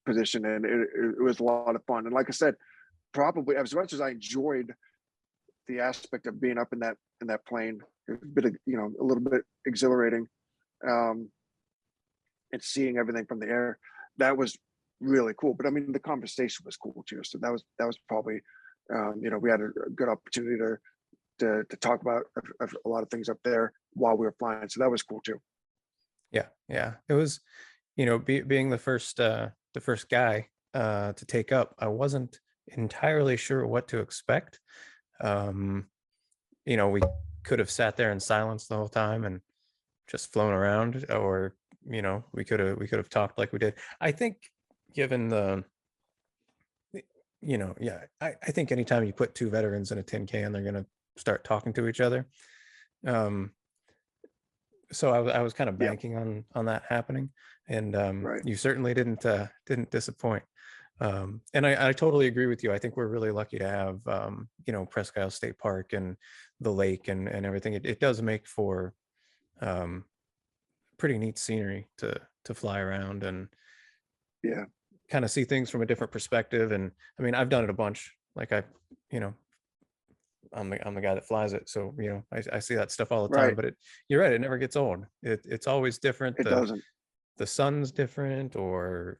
position, and it was a lot of fun. And like I said, probably as much as I enjoyed the aspect of being up in that plane, a bit of, a little bit exhilarating, and seeing everything from the air, that was really cool. But I mean, the conversation was cool too. So that was probably, we had a good opportunity to talk about a lot of things up there while we were flying. So that was cool too. Yeah. It was, being the first guy to take up, I wasn't entirely sure what to expect. We could have sat there in silence the whole time and just flown around, or we could have talked like we did. I think given the I think anytime you put 2 veterans in a tin can, they're going to start talking to each other. So I was kind of banking on that happening, and Right. You certainly didn't disappoint. And I totally agree with you. I think we're really lucky to have Presque Isle State Park and the lake and everything. It does make for pretty neat scenery to fly around and kind of see things from a different perspective. And I mean, I've done it a bunch. Like I'm the guy that flies it, so I see that stuff all the time. Right. But you're right, it never gets old. It's always different. It doesn't. The sun's different, or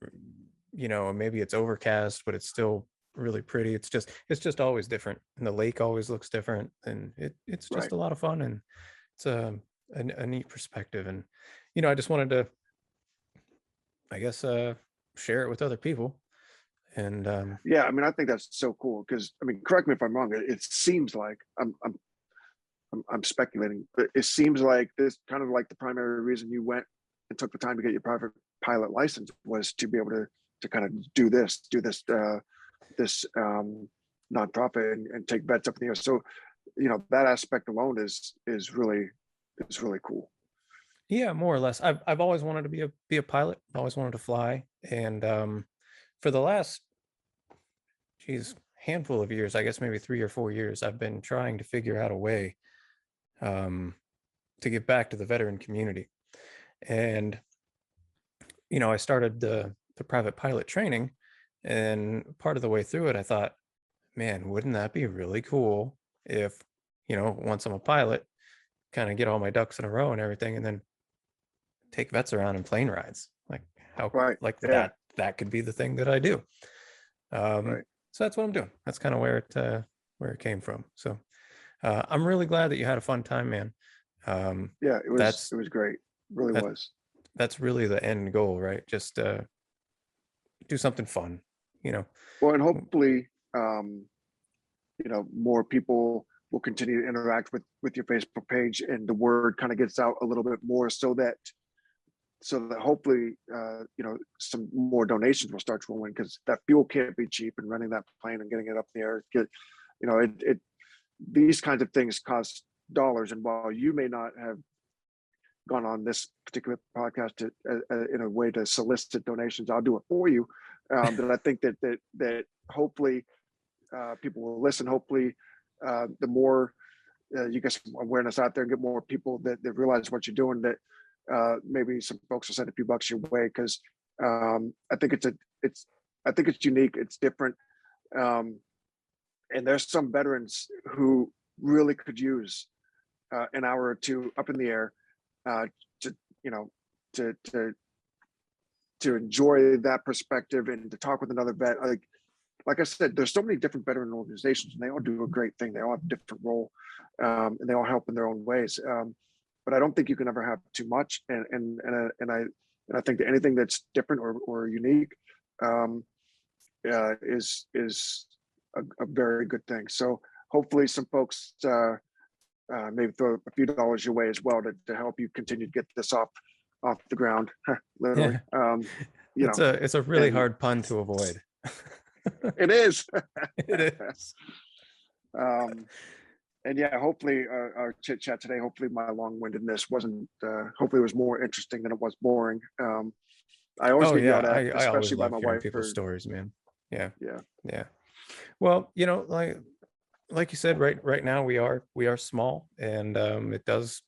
maybe it's overcast, but it's still really pretty. It's just always different, and the lake always looks different, and it's just a lot of fun, and it's a neat perspective. And I just wanted to, I guess, share it with other people. And I mean, I think that's so cool, because I mean, correct me if I'm wrong, it seems like I'm speculating, but it seems like this kind of like the primary reason you went and took the time to get your private pilot license was to be able to kind of do this nonprofit and take bets up in the air. So that aspect alone is really cool. Yeah, more or less. I've always wanted to be a pilot. I always wanted to fly, and for the last handful of years, I guess maybe 3 or 4 years, I've been trying to figure out a way to give back to the veteran community. And I started the private pilot training, and part of the way through it, I thought, man, wouldn't that be really cool if once I'm a pilot, kind of get all my ducks in a row and everything, and then take vets around in plane rides. Like how Right. like Yeah. that could be the thing that I do. Right. So that's what I'm doing. That's kind of where it came from. So I'm really glad that you had a fun time, man. Yeah. That's It was great. Really that was. that's really the end goal, right? Just do something fun, you know. Well, and hopefully, more people will continue to interact with your Facebook page, and the word kind of gets out a little bit more, so that hopefully, some more donations will start rolling, because that fuel can't be cheap, and running that plane and getting it up in the air. It these kinds of things cost dollars, and while you may not have gone on this particular podcast in a way to solicit donations, I'll do it for you. That I think that hopefully people will listen. Hopefully, the more you get some awareness out there and get more people that realize what you're doing, that maybe some folks will send a few bucks your way, because I think it's unique, it's different, and there's some veterans who really could use an hour or two up in the air to to enjoy that perspective, and to talk with another vet. Like I said, there's so many different veteran organizations, and they all do a great thing. They all have a different role, and they all help in their own ways. But I don't think you can ever have too much. And I think that anything that's different or unique is a very good thing. So hopefully, some folks maybe throw a few dollars your way as well to help you continue to get this off the ground, literally. Yeah. It's a really hard pun to avoid. It is. It is. And yeah, hopefully our chit chat today, hopefully my long-windedness wasn't, hopefully it was more interesting than it was boring. I always get yelled at, I always especially by love my hearing wife. people's stories, man. Yeah. Yeah. Yeah. Well, like you said, right now we are small, and it's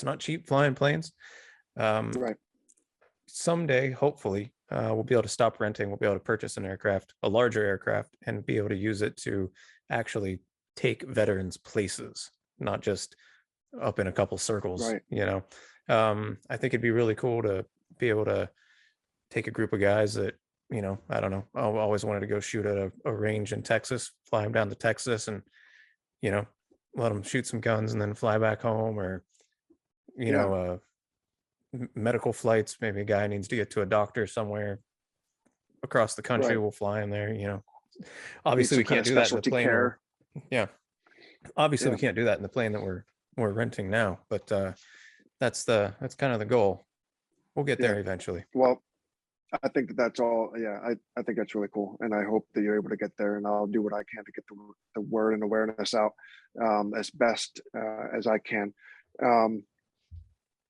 not cheap flying planes. Right. Someday, hopefully, we'll be able to stop renting. We'll be able to purchase an aircraft, a larger aircraft, and be able to use it to actually take veterans places, not just up in a couple circles. Right. I think it'd be really cool to be able to take a group of guys that, I don't know, I always wanted to go shoot at a range in Texas, fly them down to Texas, and let them shoot some guns and then fly back home, or medical flights. Maybe a guy needs to get to a doctor somewhere across the country. Right. We'll fly him there. Obviously we can't do that in the plane. We can't do that in the plane that we're renting now, but that's kind of the goal. We'll get there eventually. Well, I think that's all. Yeah, I think that's really cool, and I hope that you're able to get there. And I'll do what I can to get the word and awareness out as best as I can.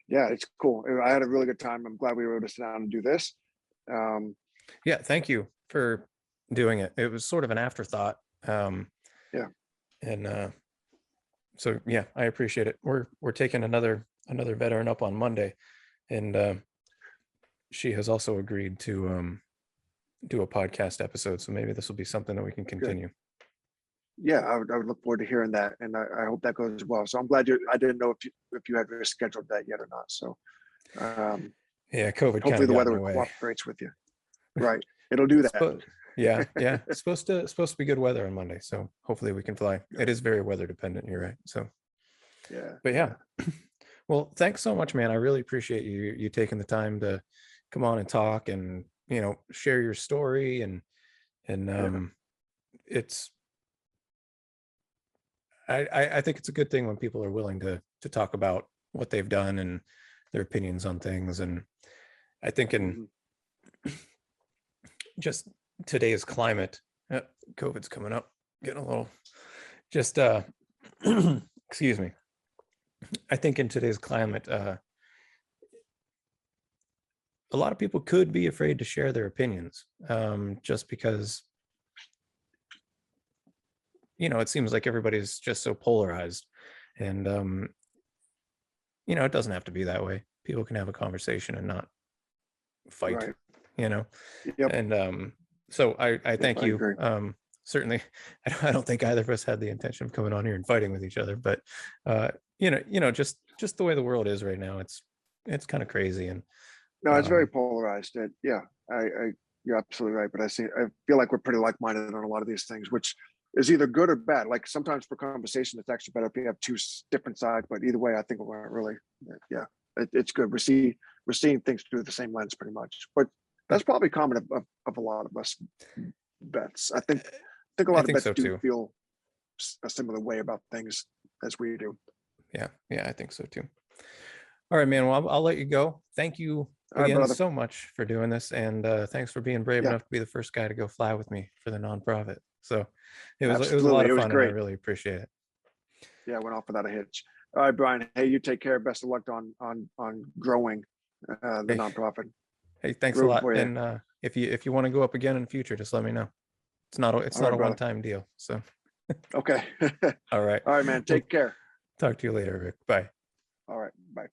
Yeah, it's cool. I had a really good time. I'm glad we were able to sit down and do this. Yeah, thank you for doing it. It was sort of an afterthought. And so yeah, I appreciate it. We're taking another veteran up on Monday, and she has also agreed to do a podcast episode. So maybe this will be something that we can continue. Good. Yeah, I would look forward to hearing that, and I hope that goes well. So I'm glad I didn't know if you had scheduled that yet or not. So yeah, COVID. Hopefully the weather cooperates with you. Right, it'll do that. Yeah. It's supposed to be good weather on Monday, so hopefully we can fly. It is very weather dependent. You're right. So yeah. But yeah. Well, thanks so much, man. I really appreciate you taking the time to come on and talk and share your story, and it's I think it's a good thing when people are willing to talk about what they've done and their opinions on things. And I think in just today's climate, COVID's coming up, getting a little just excuse me. I think in today's climate, a lot of people could be afraid to share their opinions, just because it seems like everybody's just so polarized, and it doesn't have to be that way. People can have a conversation and not fight. Right. Yep. And so I thank you. Certainly, I don't think either of us had the intention of coming on here and fighting with each other, but just the way the world is right now, it's it's kind of crazy. And No, it's very um, polarized. Yeah, you're absolutely right. But I feel like we're pretty like-minded on a lot of these things, which is either good or bad. Like sometimes for conversation, it's actually better if you have two different sides. But either way, I think we're really, yeah, it's good. We're seeing things through the same lens pretty much. But that's probably common of a lot of us vets. I think a I lot of think vets so do too. feel a similar way about things as we do. Yeah, I think so too. All right, man. Well, I'll let you go. Thank you All right, again brother. so much for doing this, and thanks for being brave Yeah, enough to be the first guy to go fly with me for the nonprofit. So it was a lot absolutely. of It was fun, and I great. really appreciate it. Yeah, went off without a hitch. All right, Brian. Hey, you take care. Best of luck on growing the Hey, nonprofit. hey, thanks a Rooting lot. for you. And if you want to go up again in the future, just let me know. It's All not right, a one brother. time deal. So Okay. all right, All right, man. we'll Take care. talk to you later, Rick. Bye. All right. Bye.